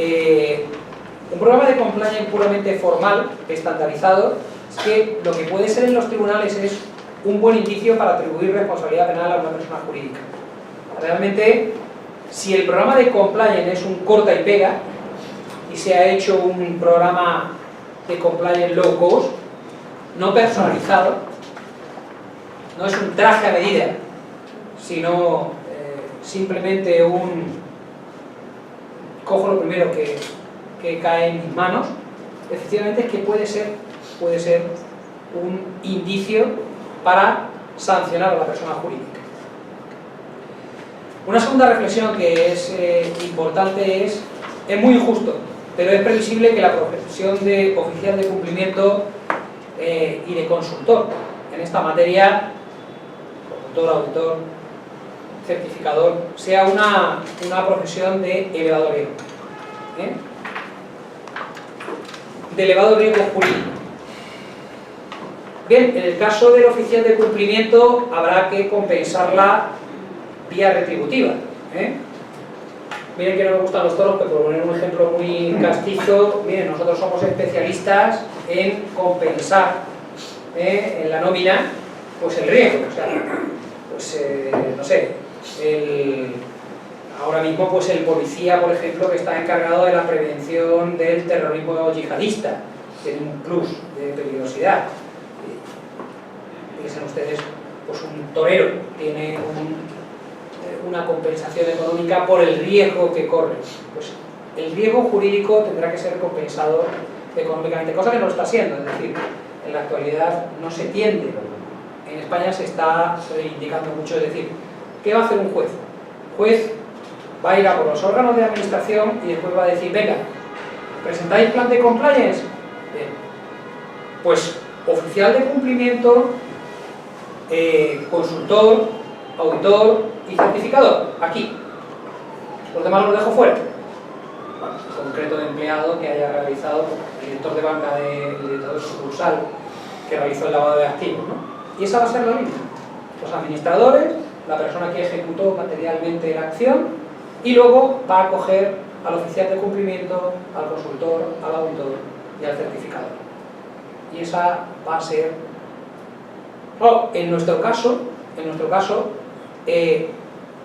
un programa de compliance puramente formal, estandarizado, es que lo que puede ser en los tribunales es un buen indicio para atribuir responsabilidad penal a una persona jurídica. Realmente, si el programa de compliance es un corta y pega y se ha hecho un programa de compliance low cost, no personalizado, no es un traje a medida, sino simplemente cojo lo primero que cae en mis manos, efectivamente es que puede ser un indicio para sancionar a la persona jurídica. Una segunda reflexión que es importante es muy injusto, pero es previsible que la profesión de oficial de cumplimiento y de consultor en esta materia, consultor, auditor, certificador, sea una profesión de elevado riesgo. De elevado riesgo jurídico. Bien, en el caso del oficial de cumplimiento habrá que compensarla vía retributiva. Miren que no me gustan los toros, pero por poner un ejemplo muy castizo, miren, nosotros somos especialistas en compensar en la nómina pues el riesgo. O sea, pues no sé, ahora mismo pues el policía, por ejemplo, que está encargado de la prevención del terrorismo yihadista, tiene un plus de peligrosidad. Piensen ustedes, pues un torero tiene una compensación económica por el riesgo que corre. Pues el riesgo jurídico tendrá que ser compensado económicamente, cosa que no está siendo, es decir, en la actualidad no se tiende. En España se está indicando mucho, es decir, ¿qué va a hacer un juez? El juez va a ir a por los órganos de administración y después va a decir, venga, ¿presentáis plan de compliance? Bien. Pues oficial de cumplimiento, consultor, auditor y certificador, aquí. Los demás los dejo fuera. Bueno, concreto de empleado que haya realizado, el director de banca, el director de sucursal que realizó el lavado de activos, ¿no? Y esa va a ser la línea. Los administradores, la persona que ejecutó materialmente la acción, y luego va a coger al oficial de cumplimiento, al consultor, al auditor y al certificador. Y esa va a ser... Oh, en nuestro caso, el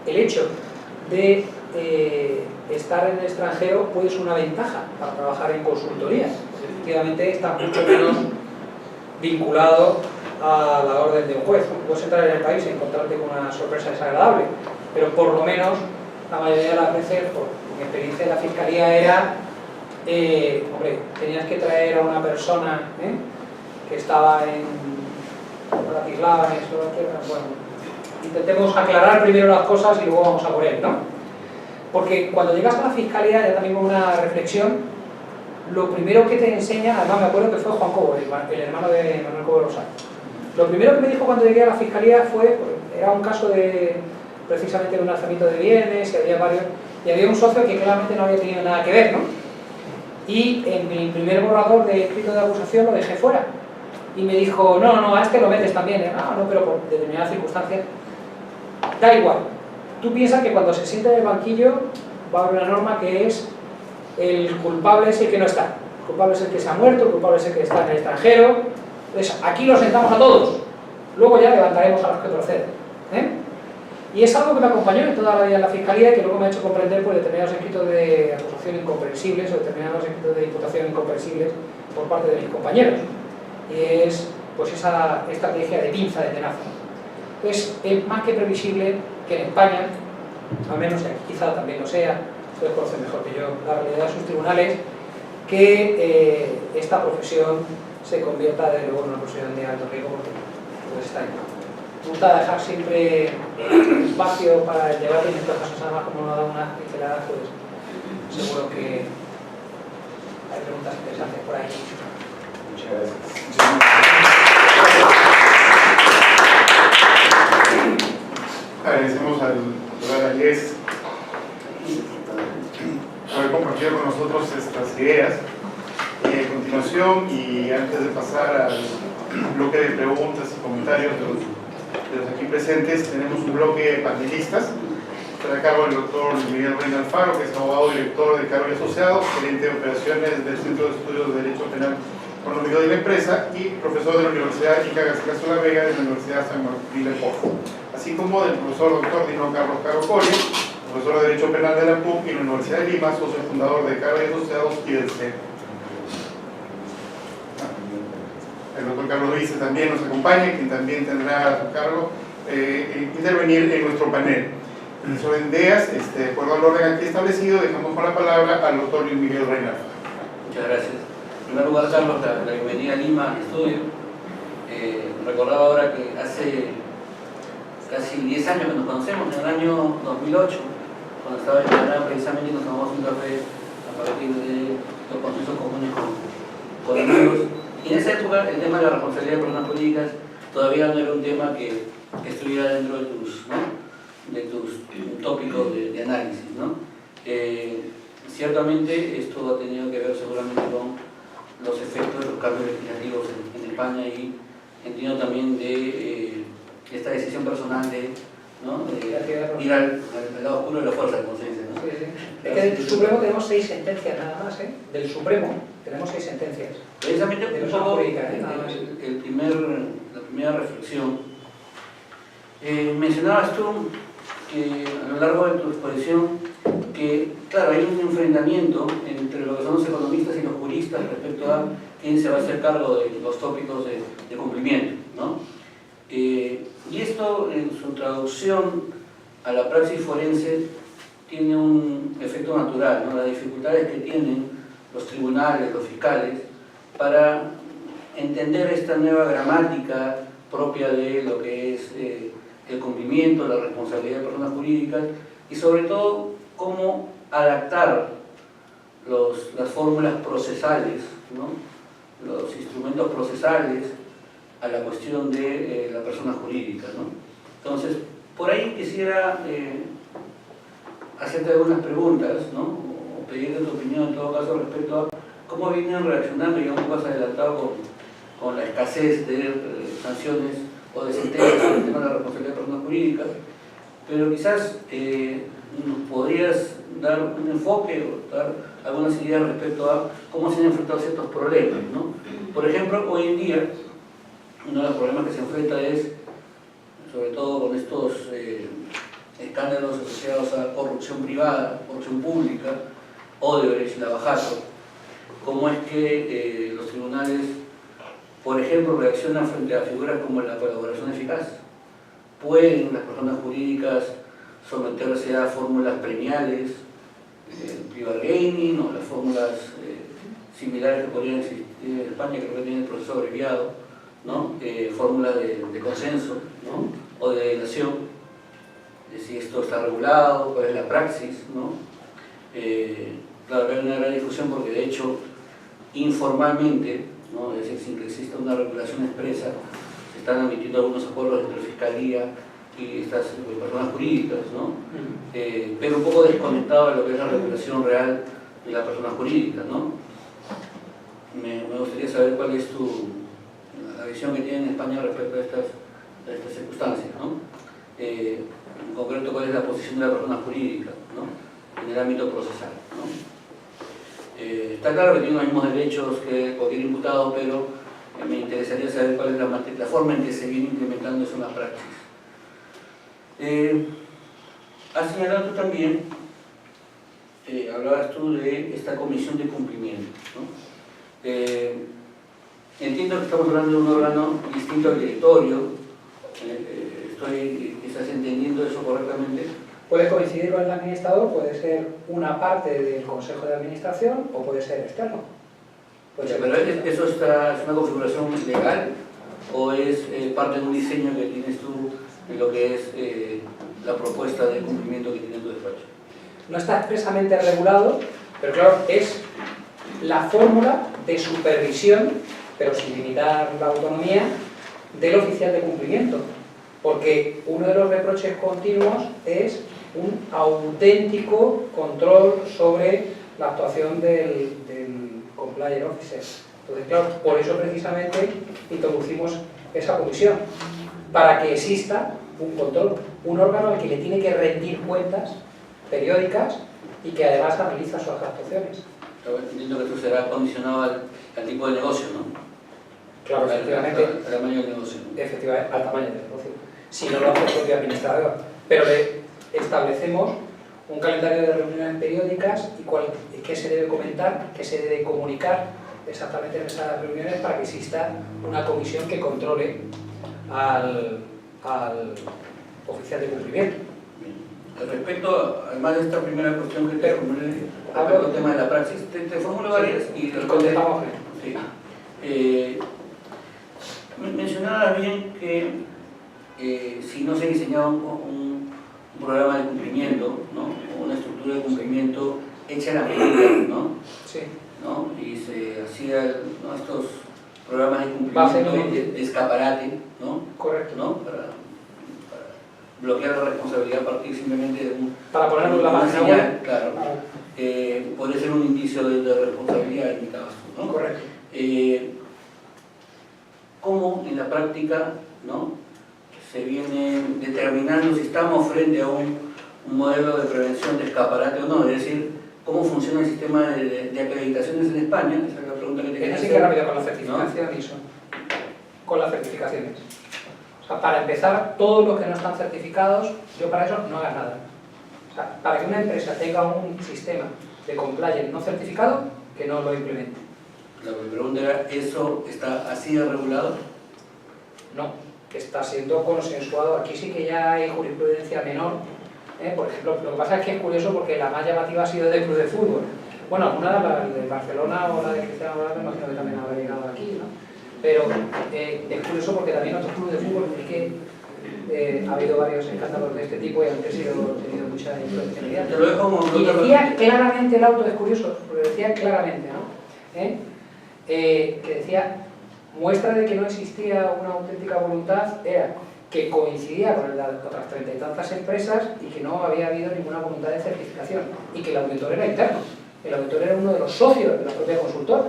hecho de estar en el extranjero puede ser una ventaja para trabajar en consultorías. Efectivamente está mucho menos vinculado a la orden de un juez. Puedes entrar en el país y encontrarte con una sorpresa desagradable, pero por lo menos la mayoría de las veces, por mi experiencia en la fiscalía era, hombre, tenías que traer a una persona que estaba en Bratislava, en Eslovaquia. Bueno, intentemos aclarar primero las cosas y luego vamos a por él, ¿no? Porque cuando llegas a la fiscalía, ya también una reflexión, lo primero que te enseña, además me acuerdo que fue Juan Cobo, el hermano de Manuel Cobo Rosal. Lo primero que me dijo cuando llegué a la fiscalía fue, era un caso precisamente de un alzamiento de bienes, y había un socio que claramente no había tenido nada que ver, ¿no? Y en mi primer borrador de escrito de acusación lo dejé fuera. Y me dijo, no, a este lo metes también. No, pero por determinadas circunstancias. Da igual. Tú piensas que cuando se sienta en el banquillo va a haber una norma que es el culpable es el que no está. El culpable es el que se ha muerto, el culpable es el que está en el extranjero. Entonces, aquí los sentamos a todos. Luego ya levantaremos a los que proceden. Y es algo que me acompañó en toda la vida en la fiscalía y que luego me ha hecho comprender por determinados escritos de acusación incomprensibles o determinados escritos de imputación incomprensibles por parte de mis compañeros. Y es pues esa estrategia de pinza de tenaza. Es más que previsible que en España, al menos quizá también lo sea, ustedes conocen mejor que yo la realidad de sus tribunales, que esta profesión se convierta de luego en una profesión de alto riesgo porque pues está ahí. gusta dejar siempre espacio para el debate, y en estos casos además como nos ha dado unas pinceladas, pues seguro que hay preguntas interesantes por ahí. Muchas gracias. Agradecemos al doctor Ayes por haber compartido con nosotros estas ideas. A continuación, y antes de pasar al bloque de preguntas y comentarios de los aquí presentes, tenemos un bloque de panelistas. Está a cargo del doctor Miguel Reina Alfaro, que es abogado director de Caro y Asociados, gerente de operaciones del Centro de Estudios de Derecho Penal Económico de la Empresa y profesor de la Universidad Ica Garcilaso La Vega de la Universidad San Martín de Porto, así como del profesor doctor Dino Carlos Caro Coria, profesor de Derecho Penal de la PUC y la Universidad de Lima, socio fundador de Caro y Asociados y del CEP. El doctor Carlos Luis también nos acompaña, quien también tendrá a su cargo intervenir en nuestro panel. En el orden de ideas, de acuerdo al orden aquí establecido, dejamos con la palabra al doctor Luis Miguel Reina. Muchas gracias. En primer lugar, Carlos, la bienvenida a Lima al estudio. Recordaba ahora que hace casi 10 años que nos conocemos, en el año 2008, cuando estaba en Canadá, precisamente nos tomamos un café a partir de los consensos comunes con amigos. Y en esa época el tema de la responsabilidad de personas jurídicas todavía no era un tema que estuviera dentro de tus tópicos de análisis, ¿no? Ciertamente esto ha tenido que ver seguramente con los efectos de los cambios legislativos en España y entiendo también de esta decisión personal de, ¿no? Ir al lado oscuro de la fuerza, como se dice, ¿no? Sí, sí. Es que del Supremo tenemos 6 sentencias nada más, ¿eh? Del Supremo tenemos 6 sentencias. Precisamente un poco la primera reflexión. Mencionabas tú a lo largo de tu exposición que, claro, hay un enfrentamiento entre lo que son los economistas y los juristas respecto a quién se va a hacer cargo de los tópicos de cumplimiento, ¿no? Y esto, en su traducción a la praxis forense, tiene un efecto natural, ¿no? Las dificultades que tienen los tribunales, los fiscales, para entender esta nueva gramática propia de lo que es el cumplimiento, la responsabilidad de personas jurídicas y sobre todo cómo adaptar las fórmulas procesales, ¿no? Los instrumentos procesales a la cuestión de la persona jurídica, ¿no? Entonces, por ahí quisiera hacerte algunas preguntas, ¿no? O pedirte tu opinión en todo caso respecto a cómo vienen reaccionando, ya un poco más adelantado con la escasez de sanciones o de sentencias en el tema de la responsabilidad de personas jurídicas, pero quizás nos podrías dar un enfoque o dar algunas ideas respecto a cómo se han enfrentado ciertos problemas, ¿no? Por ejemplo, hoy en día, uno de los problemas que se enfrenta es, sobre todo con estos escándalos asociados a corrupción privada, corrupción pública, Odebrecht, Lavajato, cómo es que los tribunales, por ejemplo, reaccionan frente a figuras como la colaboración eficaz. ¿Pueden las personas jurídicas someterse a fórmulas premiales, plea bargaining o las fórmulas similares que podrían existir en España, que creo que tiene el proceso abreviado, ¿no? Fórmulas de consenso, ¿no? O de delación, de si esto está regulado, cuál es la praxis, ¿no? Claro, hay una gran discusión porque de hecho informalmente, ¿no? Es decir, sin que exista una regulación expresa, se están admitiendo algunos acuerdos entre Fiscalía y estas personas jurídicas, ¿no? Pero un poco desconectado de lo que es la regulación real de la persona jurídica, ¿no? Me gustaría saber cuál es la visión que tiene en España respecto a estas circunstancias, ¿no? En concreto, cuál es la posición de la persona jurídica, ¿no? En el ámbito procesal, ¿no? Está claro que tiene los mismos derechos que cualquier imputado, pero me interesaría saber cuál es la forma en que se viene implementando eso en la praxis. Has señalado tú también, hablabas tú de esta comisión de cumplimiento, ¿no? Entiendo que estamos hablando de un órgano distinto al directorio, estoy quizás entendiendo eso correctamente. Puede coincidir con el administrador, puede ser una parte del Consejo de Administración o puede ser externo. Pero eso es una configuración legal. o es parte de un diseño que tienes tú en lo que es la propuesta de cumplimiento que tiene tu despacho? No está expresamente regulado, pero claro, es la fórmula de supervisión, pero sin limitar la autonomía, del oficial de cumplimiento. Porque uno de los reproches continuos es un auténtico control sobre la actuación del compliance officer. Entonces, claro, por eso precisamente introducimos esa comisión, para que exista un control, un órgano al que le tiene que rendir cuentas periódicas y que además analiza sus actuaciones. Entiendo que esto será condicionado al tipo de negocio, ¿no? Claro, efectivamente. Al tamaño del negocio, ¿no? Efectivamente, al tamaño del negocio. Si no lo hace el propio administrador. Pero le establecemos un calendario de reuniones periódicas y qué se debe comentar, qué se debe comunicar exactamente en esas reuniones para que exista una comisión que controle al oficial de cumplimiento. Respecto, además de esta primera cuestión que te formulé, respecto al tema de la praxis, te formulo varias y contestamos. Sí. Mencionabas bien que si no se diseñaba un programa de cumplimiento, ¿no? O una estructura de cumplimiento hecha a la medida, ¿no? Sí. ¿No? Y se hacían, ¿no?, estos programas de cumplimiento de escaparate, ¿no? Correcto. ¿No? Para bloquear la responsabilidad a partir simplemente de para ponerlo en la página señal, claro. Puede ser un indicio de responsabilidad en mi caso, ¿no? Correcto. ¿Cómo en la práctica, ¿no?, se viene determinando si estamos frente a un modelo de prevención de escaparate o no? Es decir, ¿cómo funciona el sistema de acreditaciones en España? Esa es la pregunta que te quería hacer. Así que rápido con la certificación, ¿no? Con las certificaciones. O sea, para empezar, todos los que no están certificados, yo para eso no haga nada. O sea, para que una empresa tenga un sistema de compliance no certificado, que no lo implemente. La pregunta era, ¿eso está así de regulado? No, que está siendo consensuado. Aquí sí que ya hay jurisprudencia menor. Por ejemplo, lo que pasa es que es curioso porque la más llamativa ha sido del club de fútbol. Bueno, alguna de Barcelona o la de Cristiano Ronaldo, me imagino que también habrá llegado aquí, ¿no? Pero es curioso porque también otros clubes de fútbol sí que ha habido varios escándalos de este tipo y han tenido mucha influencia mediática. Y decía claramente el auto, es curioso, porque decía claramente, ¿no? Que decía, muestra de que no existía una auténtica voluntad era que coincidía con otras 30 y tantas empresas y que no había habido ninguna voluntad de certificación y que el auditor era interno. El auditor era uno de los socios de la propia consultora.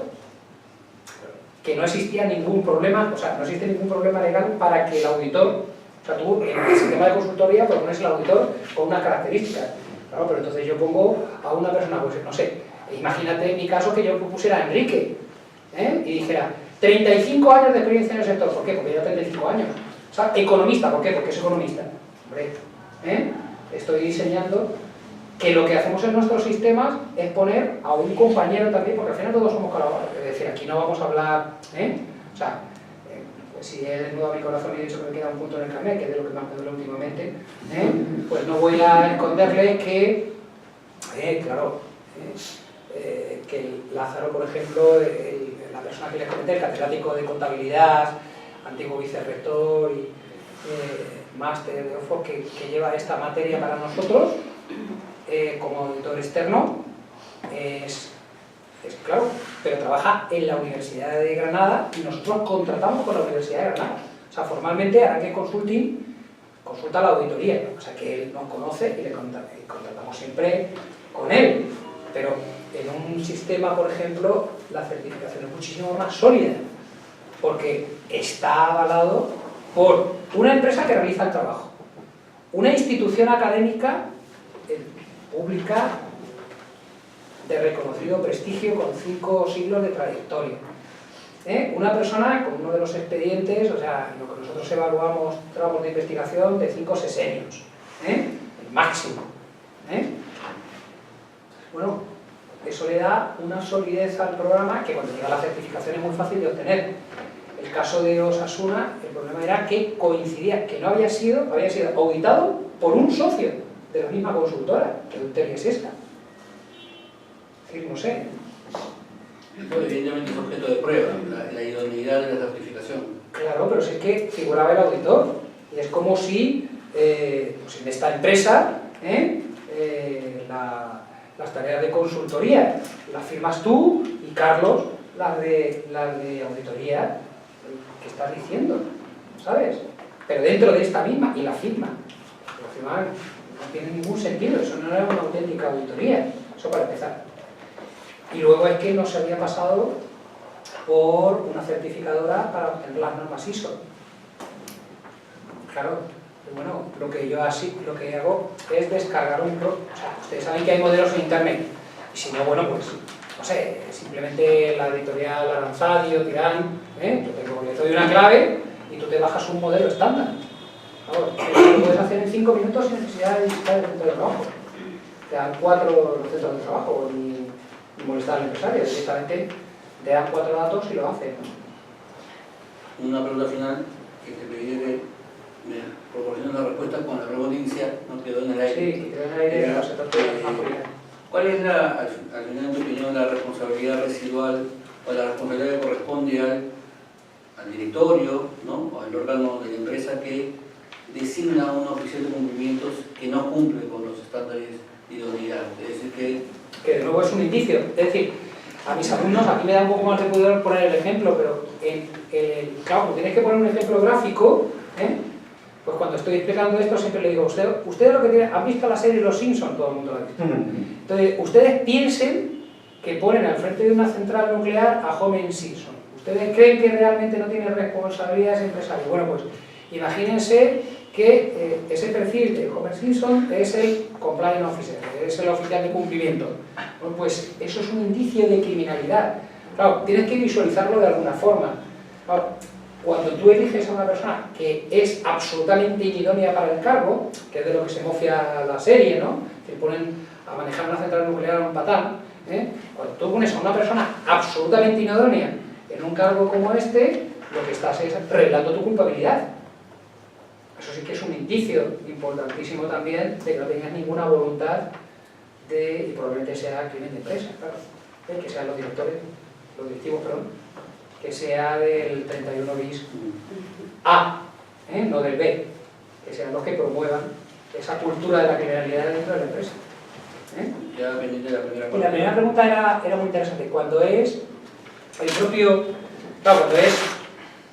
Que no existía ningún problema, o sea, no existe ningún problema legal para que el auditor, o sea, tú en el sistema de consultoría pues pones el auditor con unas características. Claro, pero entonces yo pongo a una persona, pues no sé, imagínate en mi caso que yo propusiera a Enrique, y dijera, 35 años de experiencia en el sector. ¿Por qué? Porque lleva 35 años. O sea, economista. ¿Por qué? Porque es economista. Hombre, estoy diseñando que lo que hacemos en nuestros sistemas es poner a un compañero también, porque al final todos somos colaboradores. Es decir, aquí no vamos a hablar, o sea, pues si he desnudado mi corazón y he dicho que me queda un punto en el carnet, que es de lo que más me duele últimamente, pues no voy a esconderle que, claro, que Lázaro, por ejemplo, la persona que les comenté, el catedrático de contabilidad, antiguo vicerrector y máster de Oxford, que lleva esta materia para nosotros, como auditor externo, es claro, pero trabaja en la Universidad de Granada y nosotros contratamos con la Universidad de Granada. O sea, formalmente Araque Consulting consulta la auditoría, o sea que él nos conoce y le contratamos siempre con él. Pero en un sistema, por ejemplo, la certificación es muchísimo más sólida, porque está avalado por una empresa que realiza el trabajo, una institución académica pública de reconocido prestigio con 5 siglos de trayectoria, una persona con uno de los expedientes, o sea, lo que nosotros evaluamos tramos de investigación de 5 sesenios, el máximo. Bueno, eso le da una solidez al programa que cuando llega la certificación es muy fácil de obtener. El caso de Osasuna, el problema era que coincidía, que no había sido auditado por un socio de la misma consultora, que Deuteria es esta. Es decir, no sé. Eso evidentemente es objeto de prueba, la idoneidad de la certificación. Claro, pero si es que figuraba el auditor. Y es como si pues en esta empresa las tareas de consultoría las firmas tú y Carlos las de auditoría. ¿Qué estás diciendo? ¿Sabes? Pero dentro de esta misma, y la firma. La firma no tiene ningún sentido, eso no era una auténtica auditoría. Eso para empezar. Y luego es que no se había pasado por una certificadora para obtener las normas ISO. Claro, bueno, lo que hago es descargar o sea, ustedes saben que hay modelos en internet, y si no, bueno, pues, no sé, simplemente la editorial Aranzadi o Tirán, yo te doy una clave y tú te bajas un modelo estándar. Claro, eso lo puedes hacer en 5 minutos sin necesidad de visitar el centro de trabajo. Te dan 4 los centros de trabajo, ni molestar al empresario, directamente te dan 4 datos y lo hacen. Una pregunta final que te pediría que me proporcione una respuesta con la pregunta inicial, no quedó en el aire. Sí, que quedó en el aire y no se trata de la política. ¿Cuál es, al final, en tu opinión, la responsabilidad residual o la responsabilidad que corresponde al directorio, ¿no?, o al órgano de la empresa que designa a un oficial de cumplimientos que no cumple con los estándares de idoneidad? Es decir, que de nuevo es un indicio. Es decir, a mis alumnos, aquí me da un poco más de poder poner el ejemplo, pero claro, como tienes que poner un ejemplo gráfico, pues cuando estoy explicando esto siempre le digo, ustedes lo que tienen, han visto la serie Los Simpsons, todo el mundo la ha visto. Entonces, ustedes piensen que ponen al frente de una central nuclear a Homer Simpson. ¿Ustedes creen que realmente no tiene responsabilidades empresariales? Bueno, pues imagínense que ese perfil de Homer Simpson es el compliance officer, es el oficial de cumplimiento. Bueno, pues eso es un indicio de criminalidad. Claro, tienes que visualizarlo de alguna forma. Claro, cuando tú eliges a una persona que es absolutamente inidónea para el cargo, que es de lo que se mofia la serie, ¿no?, que ponen a manejar una central nuclear a un patán, cuando tú pones a una persona absolutamente inidónea en un cargo como este, lo que estás es revelando tu culpabilidad. Eso sí que es un indicio importantísimo también de que no tengas ninguna voluntad y probablemente sea crimen de empresa, claro, que sean los directivos, que sea del 31 bis A, no del B, que sean los que promuevan esa cultura de la criminalidad dentro de la empresa. ya pendiente de la primera Y la primera pregunta era muy interesante. Cuando es cuando es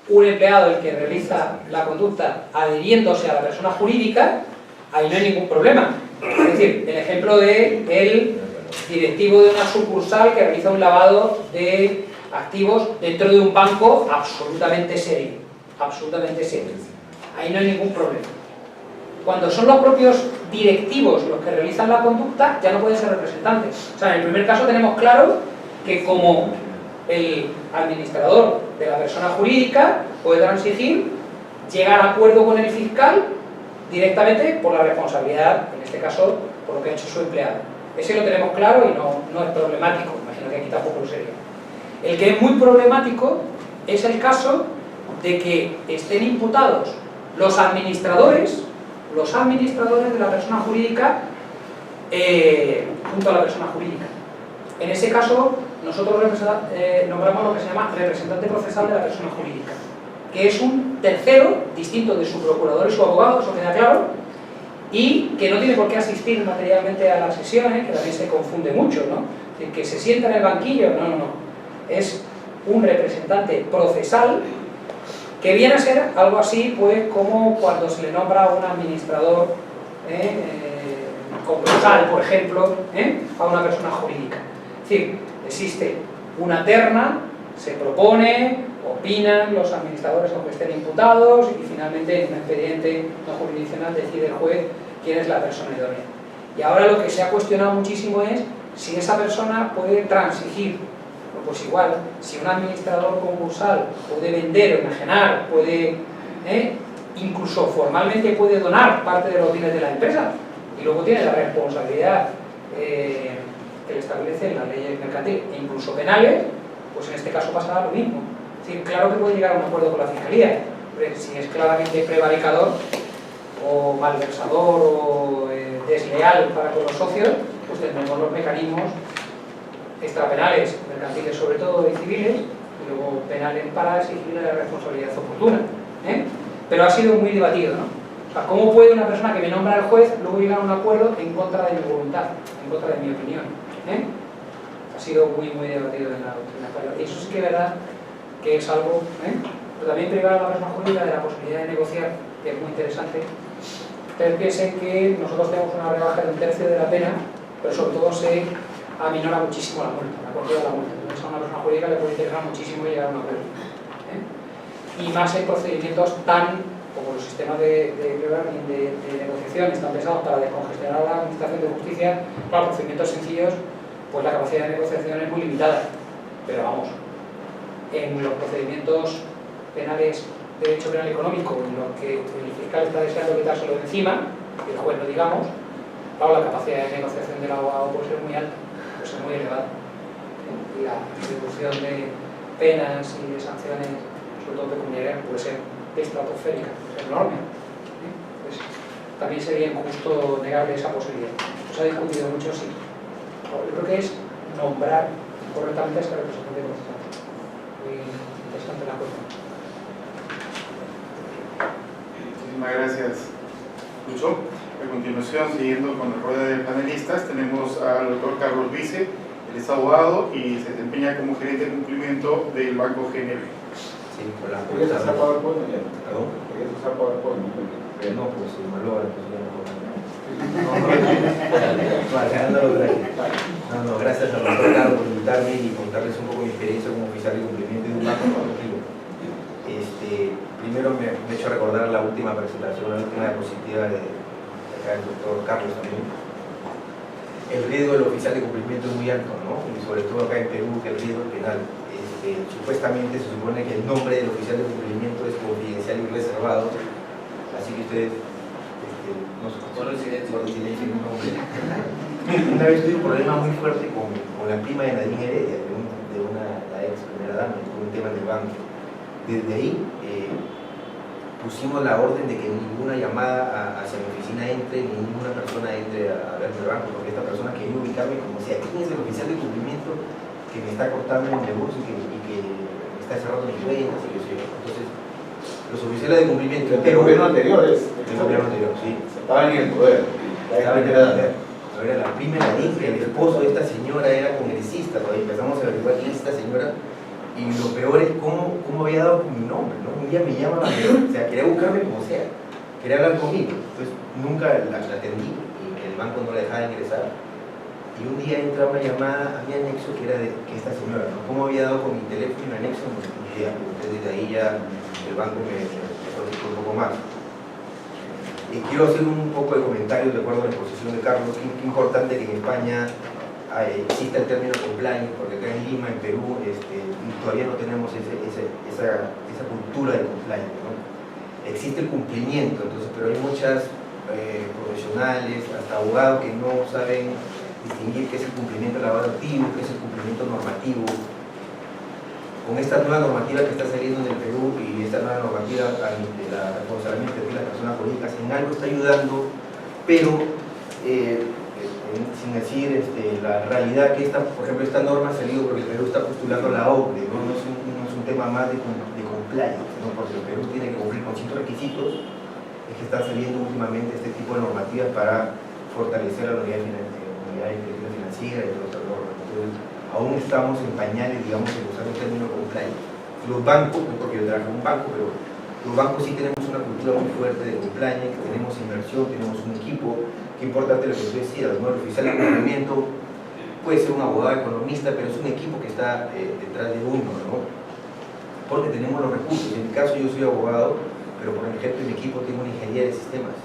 un empleado el que realiza la conducta adhiriéndose a la persona jurídica, ahí no hay ningún problema. Es decir, el ejemplo del directivo de una sucursal que realiza un lavado de activos dentro de un banco absolutamente serio. Absolutamente serio. Ahí no hay ningún problema. Cuando son los propios directivos los que realizan la conducta, ya no pueden ser representantes. O sea, en el primer caso tenemos claro que como el administrador de la persona jurídica puede transigir, llegar a acuerdo con el fiscal directamente por la responsabilidad, en este caso, por lo que ha hecho su empleado. Ese lo tenemos claro y no es problemático. Imagino que aquí tampoco lo sería. El que es muy problemático es el caso de que estén imputados los administradores de la persona jurídica junto a la persona jurídica. En ese caso, nosotros nombramos lo que se llama representante procesal de la persona jurídica, que es un tercero distinto de su procurador y su abogado, eso queda claro, y que no tiene por qué asistir materialmente a las sesiones, que también se confunde mucho, ¿no? Es decir, que se sienta en el banquillo, no. Es un representante procesal que viene a ser algo así, pues, como cuando se le nombra a un administrador concursal, por ejemplo, a una persona jurídica. Es decir, existe una terna, se propone, opinan los administradores aunque estén imputados y finalmente en un expediente no jurisdiccional decide el juez quién es la persona idónea. Y ahora lo que se ha cuestionado muchísimo es si esa persona puede transigir. Pues igual, si un administrador concursal puede vender o enajenar, puede, incluso formalmente puede donar parte de los bienes de la empresa y luego tiene la responsabilidad que le establecen las leyes mercantiles e incluso penales, pues en este caso pasará lo mismo. Es decir, claro que puede llegar a un acuerdo con la Fiscalía, pero si es claramente prevaricador o malversador o desleal para con los socios, pues tendremos los mecanismos extrapenales, mercantiles sobre todo y civiles, y luego penales para exigir la responsabilidad oportuna. Pero ha sido muy debatido, ¿no? O sea, ¿cómo puede una persona que me nombra el juez luego llegar a un acuerdo en contra de mi voluntad, en contra de mi opinión? Ha sido muy debatido en la doctrina española. Y eso sí que es verdad que es algo, pero también privar a la persona jurídica de la posibilidad de negociar, que es muy interesante. Ustedes piensen que nosotros tenemos una rebaja de 1/3 de la pena, pero sobre todo se aminora muchísimo la multa, la cuantía de la multa. Entonces a una persona jurídica le puede interesar muchísimo llegar a un acuerdo. Y más en procedimientos tan, como los sistemas de negociación están pensados para descongestionar la administración de justicia, para procedimientos sencillos, pues la capacidad de negociación es muy limitada. Pero vamos, en los procedimientos penales de derecho penal económico, en los que el fiscal está deseando quitárselo de encima, y el juez no digamos, claro, la capacidad de negociación del abogado puede ser muy alta, puede ser muy elevada. Y la distribución de penas y de sanciones, sobre todo pecuniarias, puede ser estratosférica, puede ser enorme. Pues también sería injusto negarle esa posibilidad. Se ha discutido mucho, sí. Yo creo que es nombrar correctamente a este representante procesal. Muy interesante la cuestión. Muchísimas gracias, Lucho. A continuación, siguiendo con la rueda de panelistas, tenemos al doctor Carlos Vice. Él es abogado y se desempeña como gerente de cumplimiento del Banco GNB. Sí, hola. ¿Podrías usar PowerPoint? ¿Perdón? ¿Podrías usar PowerPoint? No, pues si me lo pues ya no. No, gracias al doctor Carlos por invitarme y contarles un poco mi experiencia como oficial de cumplimiento de un banco corporativo. Primero me he hecho recordar la última presentación, la última diapositiva de acá del doctor Carlos también. El riesgo del oficial de cumplimiento es muy alto, ¿no? Y sobre todo acá en Perú, que el riesgo es penal. Supuestamente se supone que el nombre del oficial de cumplimiento es confidencial y reservado, así que ustedes no se Por silencio el nombre. Una vez tuve un problema muy fuerte con la prima de Nadine Heredia, la ex primera dama, con un tema del banco. Desde ahí pusimos la orden de que ninguna llamada hacia mi oficina entre, ni ninguna persona entre a verme el banco, porque esta persona quería ubicarme como si aquí es el oficial de cumplimiento que me está cortando el negocio y que me está cerrando mis cuentas y que sé yo. Entonces, los oficiales de cumplimiento... El gobierno anterior es... El gobierno anterior, sí. Estaban en el poder. Estaba en el poder. Era la prima de Nadine, el esposo de esta señora era congresista, todavía empezamos a averiguar quién es esta señora. Y lo peor es cómo había dado con mi nombre, ¿no? Un día me llama, o sea, quería buscarme como sea, quería hablar conmigo. Entonces nunca la atendí y el banco no la dejaba ingresar. Y un día entra una llamada a mi anexo que era de que esta señora, ¿no? ¿Cómo había dado con mi teléfono y mi anexo? No tengo idea. Entonces desde ahí ya el banco me solicitó un poco más. Quiero hacer un poco de comentarios de acuerdo a la exposición de Carlos. Qué importante que en España exista el término compliance, porque acá en Lima, en Perú, todavía no tenemos esa cultura de compliance, ¿no? Existe el cumplimiento, entonces, pero hay muchas profesionales, hasta abogados que no saben distinguir qué es el cumplimiento laborativo, qué es el cumplimiento normativo. Con esta nueva normativa que está saliendo en el Perú y esta nueva normativa de la responsabilidad de las personas jurídicas, en algo está ayudando, pero sin decir la realidad que por ejemplo, esta norma ha salido porque el Perú está postulando la OCDE, ¿no? No es un tema más de compliance, ¿no? Porque el Perú tiene que cumplir con ciertos requisitos, es que están saliendo últimamente este tipo de normativas para fortalecer la unidad financiera y todas estas normas. Entonces, aún estamos en pañales, digamos, en usar el término compliance. Los bancos, no porque yo trabajo en un banco, pero los bancos sí tenemos una cultura muy fuerte de compliance, tenemos inversión, tenemos un equipo. Qué importante lo que tú decías, ¿no? El oficial de cumplimiento puede ser un abogado economista, pero es un equipo que está detrás de uno, ¿no? Porque tenemos los recursos. En mi caso yo soy abogado, pero por ejemplo en mi equipo tengo una ingeniería de sistemas.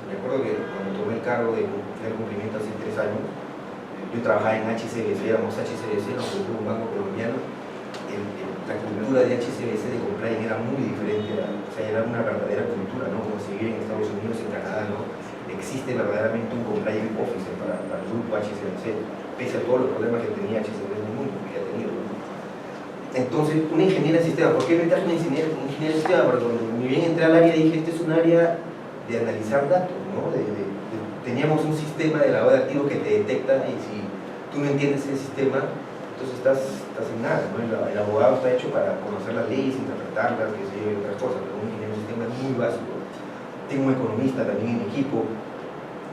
Me acuerdo que cuando tomé el cargo de cumplimiento hace 3 años, yo trabajaba en HCBC, éramos HCBC, nos compró un banco colombiano. La cultura de HCBC de compliance era muy diferente, o sea, era una verdadera cultura, ¿no? Como se vive en Estados Unidos, en Canadá, ¿no? Existe verdaderamente un compliance officer para el grupo HCBC, pese a todos los problemas que tenía HCBC en el mundo, que ya ha tenido, ¿no? Entonces, una ingeniera de sistema, ¿por qué meter una ingeniera de sistema? Porque cuando ni bien entré al área dije, este es un área de analizar datos, ¿no? Teníamos un sistema de lavado de activos que te detecta y si tú no entiendes el sistema, entonces estás en nada, ¿no? El abogado está hecho para conocer las leyes, interpretarlas, que sé yo, y otras cosas, pero un ingeniero de sistema es muy básico. Tengo un economista también en mi equipo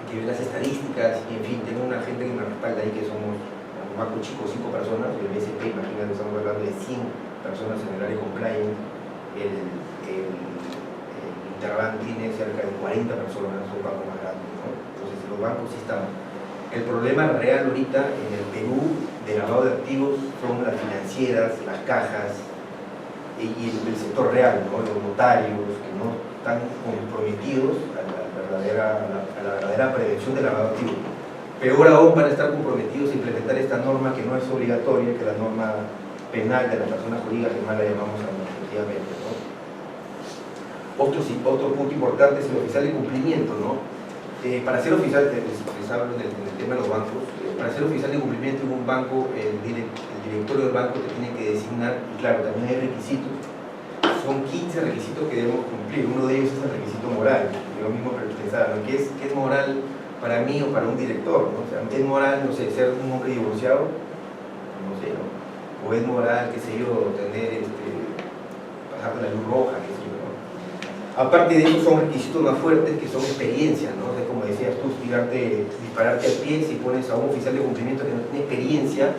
que ve las estadísticas y en fin, tengo una gente que me respalda ahí que somos un banco chico, 5 personas, el BSP, imagínate, estamos hablando de 100 personas en el área compliance, el Interbank tiene cerca de 40 personas, es un banco más grande, ¿no? Entonces los bancos sí están. El problema real ahorita en el Perú de lavado de activos son las financieras, las cajas y el sector real, ¿no? Los notarios que no están comprometidos a la verdadera prevención del lavado de activos. Peor aún van a estar comprometidos a implementar esta norma que no es obligatoria, que es la norma penal de la persona jurídica, que más la llamamos administrativamente, ¿no? Otro punto importante es el oficial de cumplimiento, ¿no? Para ser oficial, les hablo en el tema de los bancos, para ser oficial de cumplimiento en un banco, el directorio del banco te tiene que designar, y claro, también hay requisitos. Son 15 requisitos que debemos cumplir. Uno de ellos es el requisito moral. Yo mismo pensaba, ¿no? ¿Qué es moral para mí o para un director? ¿No? O sea, ¿es moral, no sé, ser un hombre divorciado? No sé, ¿no? O es moral, qué sé yo, tener, pasar por la luz roja, qué sé yo, ¿no? Aparte de eso son requisitos más fuertes que son experiencias, ¿no? O sea, como decías tú, dispararte al pie si pones a un oficial de cumplimiento que no tiene experiencia.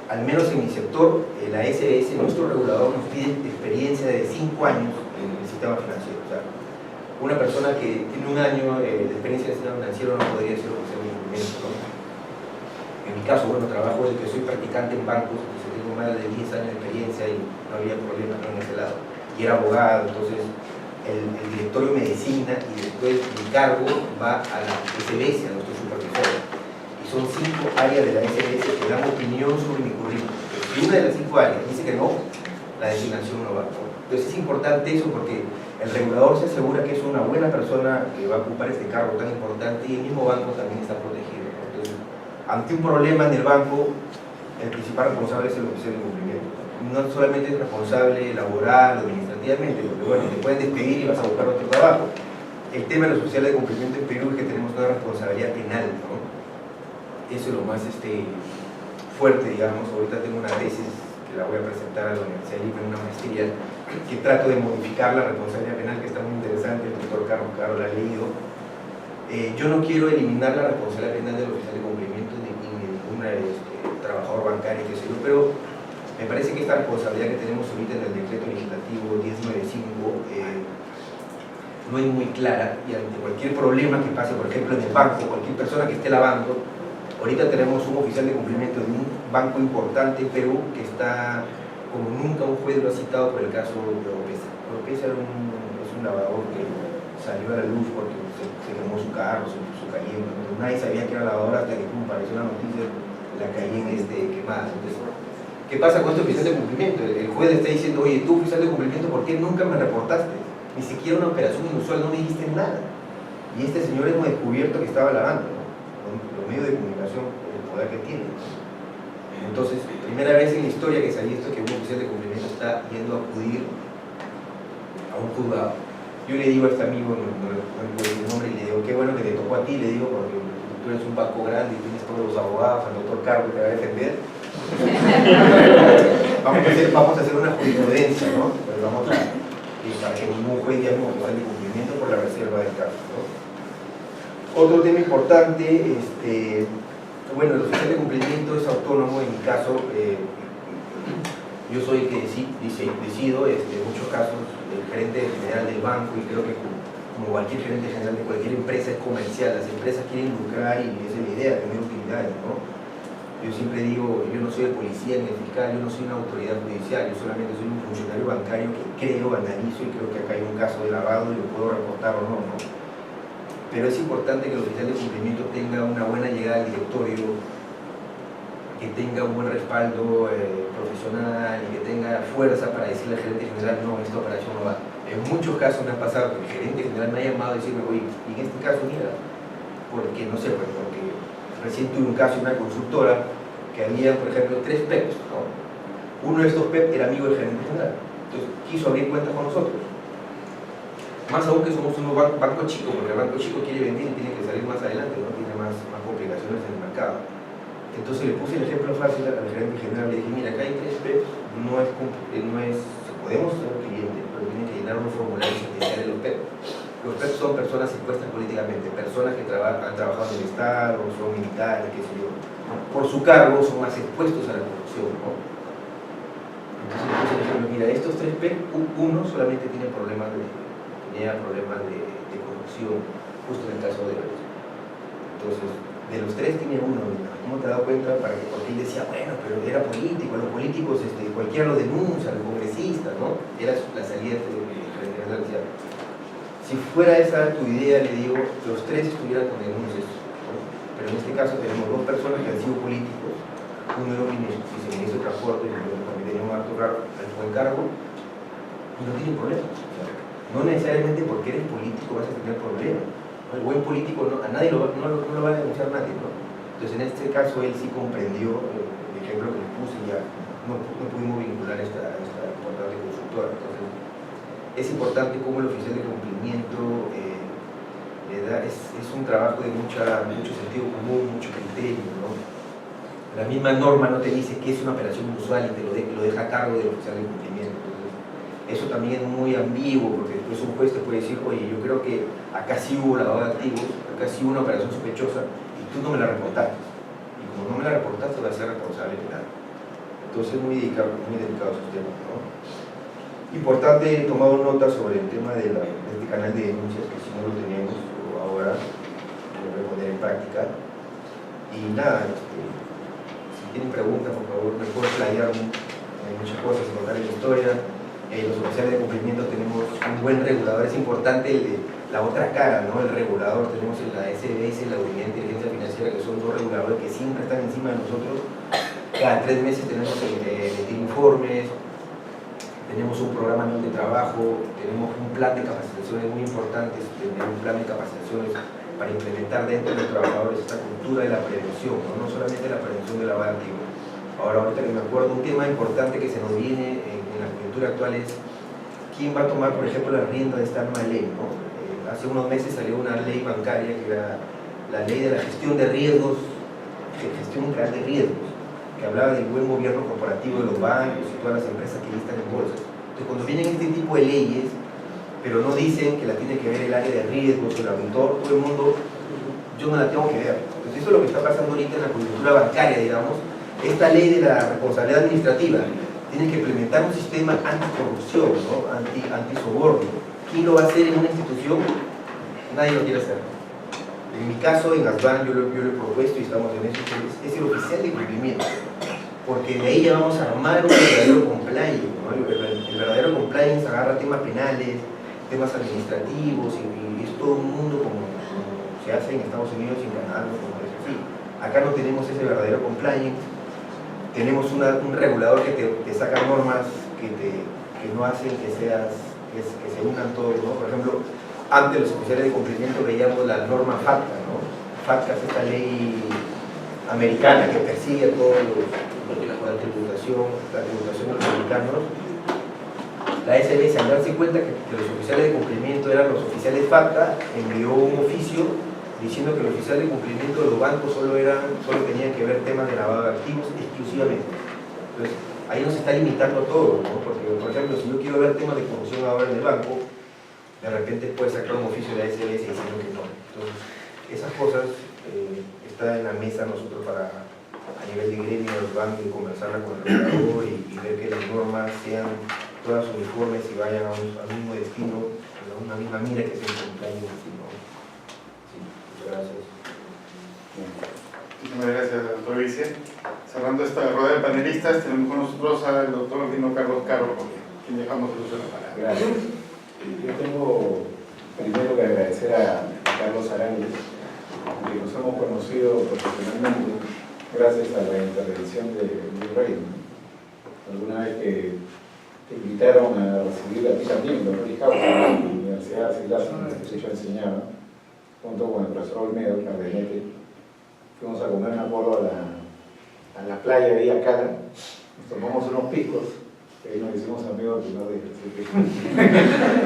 Al menos en mi sector, la SBS, nuestro regulador, nos pide experiencia de 5 años en el sistema financiero. O sea, una persona que tiene un año de experiencia en el sistema financiero no podría ser oficial de cumplimiento, ¿no? En mi caso, bueno, trabajo desde que soy practicante en bancos, entonces tengo más de 10 años de experiencia y no había problema en ese lado. Y era abogado, entonces el directorio me designa y después mi cargo va a la SBS, a nuestro supervisor. Son 5 áreas de la SBS que dan opinión sobre mi currículum. Si una de las 5 áreas dice que no, la designación no va. Entonces es importante eso porque el regulador se asegura que es una buena persona que va a ocupar este cargo tan importante y el mismo banco también está protegido. Entonces, ante un problema en el banco, el principal responsable es el oficial de cumplimiento. No solamente es responsable laboral o administrativamente, porque bueno, te pueden despedir y vas a buscar otro trabajo. El tema de los oficiales de cumplimiento en Perú es que tenemos una responsabilidad penal, ¿no? Eso es lo más fuerte, digamos. Ahorita tengo una tesis que la voy a presentar a la Universidad Libre, una maestría que trato de modificar la responsabilidad penal, que está muy interesante, el doctor Carlos Caro la ha leído. Yo no quiero eliminar la responsabilidad penal del oficial de cumplimiento ni de ningún trabajador bancario, qué sé yo, pero me parece que esta responsabilidad que tenemos ahorita en el decreto legislativo 1095 no es muy clara y ante cualquier problema que pase, por ejemplo, en el banco, cualquier persona que esté lavando. Ahorita tenemos un oficial de cumplimiento de un banco importante en Perú que está, como nunca un juez lo ha citado por el caso de Oropesa. Oropesa es un lavador que salió a la luz porque se quemó su carro, su Cayenne. Nadie sabía que era lavador hasta que apareció una noticia de la Cayenne quemada. Entonces, ¿qué pasa con este oficial de cumplimiento? El juez le está diciendo, oye, tú oficial de cumplimiento, ¿por qué nunca me reportaste? Ni siquiera una operación inusual, no me dijiste nada. Y este señor hemos descubierto que estaba lavando, ¿no? Los medios de comunicación, el poder que tienen. Entonces, primera vez en la historia que salió esto que un oficial de cumplimiento está yendo a acudir a un juzgado. Yo le digo a este amigo, no recuerdo el nombre, y le digo, qué bueno que te tocó a ti, le digo, porque tú eres un banco grande y tienes todos los abogados, al doctor Carlos que te va a defender. Vamos a hacer una jurisprudencia, ¿no? Pues para que ningún juez llame un oficial de cumplimiento por la reserva del caso, ¿no? Otro tema importante, bueno, el oficial de cumplimiento es autónomo. En mi caso, yo soy el que decido, en muchos casos, el gerente general del banco, y creo que como cualquier gerente general de cualquier empresa es comercial. Las empresas quieren lucrar y esa es la idea, tener utilidades, ¿no? Yo siempre digo, yo no soy el policía ni el fiscal, yo no soy una autoridad judicial, yo solamente soy un funcionario bancario que creo, analizo y creo que acá hay un caso de lavado y lo puedo reportar o no, ¿no? Pero es importante que el oficial de cumplimiento tenga una buena llegada al directorio, que tenga un buen respaldo profesional y que tenga fuerza para decirle al gerente general, no, esta operación no va. En muchos casos me ha pasado que el gerente general me ha llamado a decirme, oye, y en este caso mira, porque no sé, porque recién tuve un caso en una consultora que había, por ejemplo, 3 PEPs, ¿no? Uno de estos PEP era amigo del gerente general, entonces quiso abrir cuentas con nosotros. Más aún que somos un banco chico, porque el banco chico quiere vender y tiene que salir más adelante, no tiene más complicaciones en el mercado. Entonces le puse el ejemplo fácil al gerente general, le dije, mira, acá hay 3 PEPs, podemos ser clientes, pero tienen que llenar unos formularios especiales los PEPs. Los PEPs son personas expuestas políticamente, personas que han trabajado en el Estado, son militares, qué sé yo. Por su cargo son más expuestos a la corrupción, ¿no? Entonces le puse el ejemplo, mira, estos 3 PEP, uno solamente tenía problemas de corrupción, justo en el caso de ellos. Entonces, de los 3 tenía uno. ¿Cómo te has dado cuenta? Porque él decía, bueno, pero era político, los políticos cualquiera lo denuncia, los congresistas, ¿no? Era la salida de si fuera esa tu idea, le digo, los 3 estuvieran con denuncias, ¿no? Pero en este caso tenemos 2 personas que han sido políticos, uno era un viceministro de transporte y el otro también tenía un alto encargo, y no tienen problema. O sea, no necesariamente porque eres político vas a tener problemas. El buen político a nadie no lo va a denunciar nadie, ¿no? Entonces en este caso él sí comprendió el ejemplo que le puse y ya no pudimos vincular esta importante consultora. Entonces es importante cómo el oficial de cumplimiento es un trabajo de mucho sentido común, mucho criterio, ¿no? La misma norma no te dice que es una operación usual y te lo deja a cargo del oficial de cumplimiento. Eso también es muy ambiguo, porque después un juez te puede decir, oye, yo creo que acá sí hubo lavado de activos, acá sí hubo una operación sospechosa, y tú no me la reportaste. Y como no me la reportaste, vas a ser responsable penal. Entonces es muy delicado esos temas, ¿no? Importante, he tomado nota sobre el tema de este canal de denuncias, que si no lo tenemos ahora, lo voy a poner en práctica. Y nada, si tienen preguntas, por favor, me puedo explayar muchas cosas, contar la historia. Los oficiales de cumplimiento tenemos un buen regulador, es importante la otra cara, ¿no? El regulador, tenemos la SBS, la Unidad de Inteligencia Financiera, que son 2 reguladores que siempre están encima de nosotros. Cada 3 meses tenemos que emitir informes, tenemos un programa de trabajo, tenemos un plan de capacitaciones muy importantes, tenemos un plan de capacitaciones para implementar dentro de los trabajadores esta cultura de la prevención, no solamente la prevención de lavado de activos. Ahorita que me acuerdo, un tema importante que se nos viene en la coyuntura actual es quién va a tomar, por ejemplo, la rienda de esta nueva ley, ¿no? Hace unos meses salió una ley bancaria que era la ley de la gestión de riesgos, gestión real de riesgos, que hablaba del buen gobierno corporativo de los bancos y todas las empresas que listan en bolsas. Entonces, cuando vienen este tipo de leyes, pero no dicen que la tiene que ver el área de riesgos o el auditor, todo el mundo, yo no la tengo que ver. Entonces, eso es lo que está pasando ahorita en la coyuntura bancaria, digamos. Esta ley de la responsabilidad administrativa tiene que implementar un sistema anticorrupción, ¿no? Antisoborno. ¿Quién lo va a hacer en una institución? Nadie lo quiere hacer. En mi caso, en Asban, yo lo he propuesto y estamos en eso, es el oficial de cumplimiento. Porque de ahí ya vamos a armar un verdadero compliance, ¿no? El verdadero compliance agarra temas penales, temas administrativos y es todo un mundo como se hace en Estados Unidos y en Canadá, como es así. Acá no tenemos ese verdadero compliance. Tenemos un regulador que te saca normas que no hacen que se unan todos, ¿no? Por ejemplo, antes los oficiales de cumplimiento veíamos la norma FATCA, ¿no? FATCA es esta ley americana que persigue a todos la tributación de los americanos. La SBS, al darse cuenta que los oficiales de cumplimiento eran los oficiales FATCA, envió un oficio diciendo que el oficial de cumplimiento de los bancos solo tenían que ver temas de lavado de activos exclusivamente. Entonces, ahí nos está limitando todo, ¿no? Porque, por ejemplo, si yo quiero ver temas de corrupción ahora en el banco, de repente puede sacar un oficio de la SBS diciendo que no. Entonces, esas cosas están en la mesa nosotros para, a nivel de gremio de los bancos, conversarla con el regulador y ver que las normas sean todas uniformes y vayan al mismo destino, a una misma mira que se cumplan. Gracias. Muchísimas gracias, doctor Vice. Cerrando esta rueda de panelistas, tenemos con nosotros al doctor Dino Carlos Caro, quien dejamos el uso de la palabra. Gracias. Yo tengo primero que agradecer a Carlos Arangues, que nos hemos conocido profesionalmente gracias a la intervención de Rey. Alguna vez que te invitaron a recibir a ti también, doctor Lijao, en la Universidad de Silas, que yo enseñaba, junto con el profesor Olmedo, Cardenete, fuimos a comer, me acuerdo, a la playa de Iacala, nos tomamos unos picos, y nos hicimos amigos del primer día.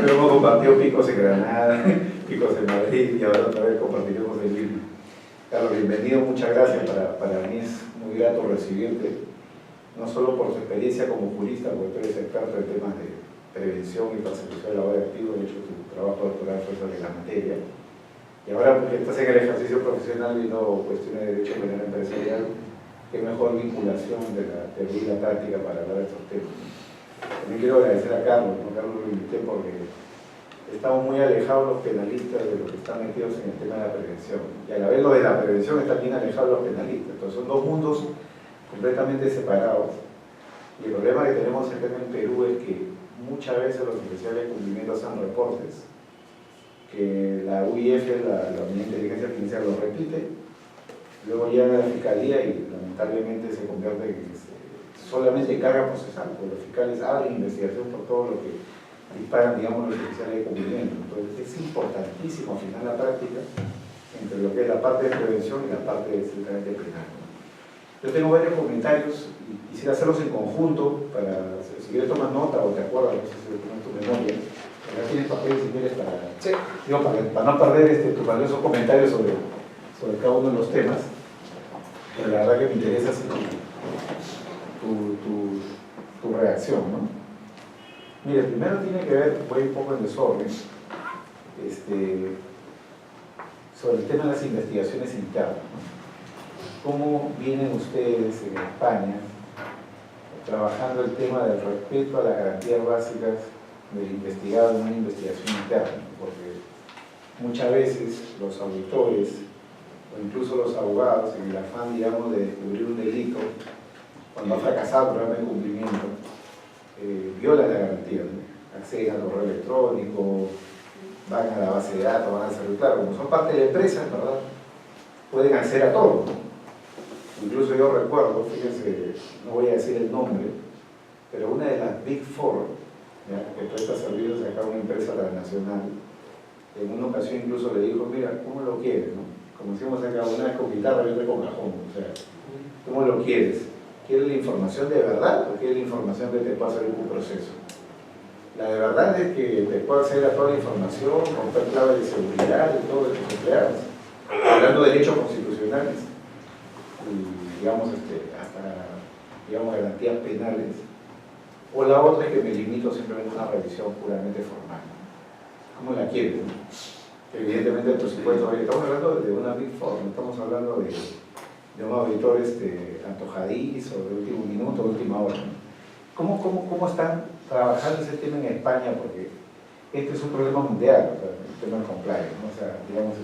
Luego hemos compartido picos en Granada, picos en Madrid, y ahora otra vez compartiremos en Lima. Carlos, bienvenido, muchas gracias, para mí es muy grato recibirte, no solo por tu experiencia como jurista, porque tú eres experto en temas de prevención y persecución laboral activo, de hecho tu trabajo doctoral fue sobre la materia, y ahora porque estás en el ejercicio profesional viendo cuestiones de derecho penal empresarial, qué mejor vinculación de la teoría y la práctica para hablar de estos temas. También quiero agradecer a Carlos, ¿no? Carlos lo invité porque estamos muy alejados los penalistas de los que están metidos en el tema de la prevención, y a la vez lo de la prevención está bien alejado de los penalistas, entonces son dos mundos completamente separados. Y el problema que tenemos acá en el Perú es que muchas veces los oficiales de cumplimiento hacen reportes que la UIF, la Unidad de Inteligencia Artificial, lo repite, luego llegan a la fiscalía y lamentablemente se convierte en solamente carga procesal, porque los fiscales abren investigación por todo lo que disparan, digamos, los oficiales de cumplimiento. Entonces es importantísimo afinar la práctica entre lo que es la parte de prevención y la parte estrictamente penal. Yo tengo varios comentarios y quisiera hacerlos en conjunto para, si quieres tomar nota o te acuerdas, no sé si tienes tu memoria, ya tienes papel si quieres para, sí, digo, para no perder tus valiosos comentarios sobre cada uno de los temas, pero la verdad que me interesa así tu reacción, ¿no? Mire, primero tiene que ver, voy un poco en desorden, sobre el tema de las investigaciones internas, ¿no? ¿Cómo vienen ustedes en España trabajando el tema del respeto a las garantías básicas del investigado en una investigación interna? Porque muchas veces los auditores o incluso los abogados, en el afán, digamos, de descubrir un delito, cuando ha fracasado el programa de cumplimiento, violan la garantía, ¿no? Acceden al correo electrónico, van a la base de datos, van al celular, claro, como son parte de la empresa, ¿verdad? Pueden acceder a todo, ¿no? Incluso yo recuerdo, fíjense, no voy a decir el nombre, pero una de las Big Four, ¿ya?, que presta servicios acá a una empresa transnacional, en una ocasión incluso le dijo, mira, ¿cómo lo quieres? ¿No? Como decimos acá, una con guitarra y otra con cajón, o sea, ¿cómo lo quieres? ¿Quieres la información de verdad o quieres la información que te pueda hacer en un proceso? La de verdad es que te pueda acceder a toda la información, romper claves de seguridad de todos tus empleados, hablando de derechos constitucionales y digamos hasta digamos garantías penales, o la otra es que me limito simplemente a una revisión puramente formal. ¿Cómo la quieres? Evidentemente el presupuesto, estamos hablando de una Big Four, no estamos hablando de un auditor antojadizo, de último minuto, de última hora. ¿Cómo están trabajando ese tema en España? Porque este es un problema mundial, o sea, el tema del compliance, ¿no? O sea, digamos,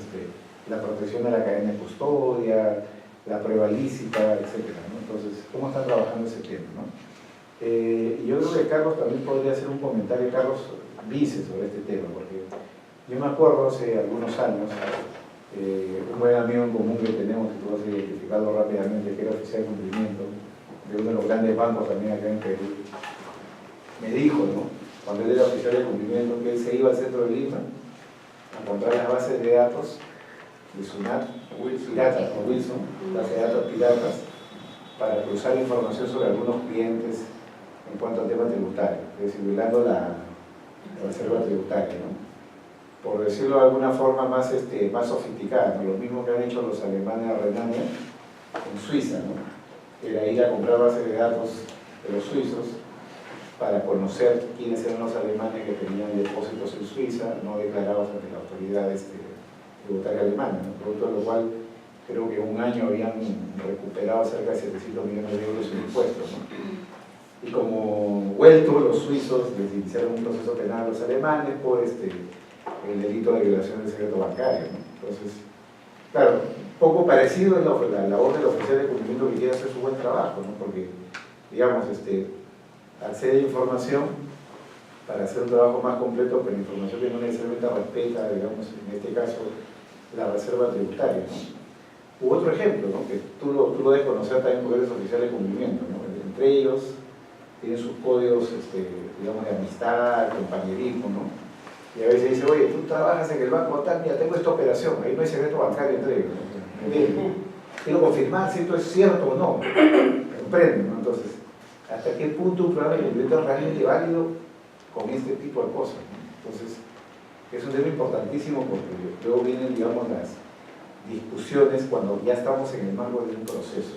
la protección de la cadena de custodia, la prueba lícita, etc., ¿no? Entonces, ¿cómo están trabajando ese tema, ¿no? Yo creo que Carlos también podría hacer un comentario, Carlos Vice, sobre este tema, porque yo me acuerdo hace algunos años, un buen amigo en común que tenemos, que tú vas a identificarlo rápidamente, que era oficial de cumplimiento de uno de los grandes bancos también acá en Perú, me dijo, ¿no?, cuando él era oficial de cumplimiento, que él se iba al centro de Lima a comprar las bases de datos de SUNAT, piratas, o Wilson, bases de datos piratas, para cruzar información sobre algunos clientes en cuanto al tema tributario, es decir, violando la reserva tributaria, ¿no? Por decirlo de alguna forma más sofisticada, ¿no? Lo mismo que han hecho los alemanes de Renania en Suiza, ¿no? Era ir a comprar bases de datos de los suizos para conocer quiénes eran los alemanes que tenían depósitos en Suiza no declarados ante la autoridad tributaria alemana, ¿no? Producto de lo cual creo que en un año habían recuperado cerca de 700 millones de euros en impuestos, ¿no? Y como vuelto, los suizos les iniciaron un proceso penal a los alemanes por el delito de violación del secreto bancario, ¿no? Entonces, claro, poco parecido es la labor del oficial de cumplimiento que quiere hacer su buen trabajo, ¿no? Porque, digamos, accede a información para hacer un trabajo más completo, pero información que no necesariamente respeta, digamos, en este caso, la reserva tributaria, ¿no? U otro ejemplo, ¿no?, que tú lo debes conocer también porque eres oficial de cumplimiento, ¿no? Entre ellos tienen sus códigos, digamos, de amistad, compañerismo, ¿no? Y a veces dice, oye, tú trabajas en el banco tal, mira, tengo esta operación, ahí no hay secreto bancario entre ellos, ¿no? Quiero confirmar si esto es cierto o no, comprenden, ¿no? Entonces, ¿hasta qué punto un programa de cumplimiento es realmente válido con este tipo de cosas, ¿no? Entonces, es un tema importantísimo porque luego vienen, digamos, las discusiones cuando ya estamos en el marco de un proceso.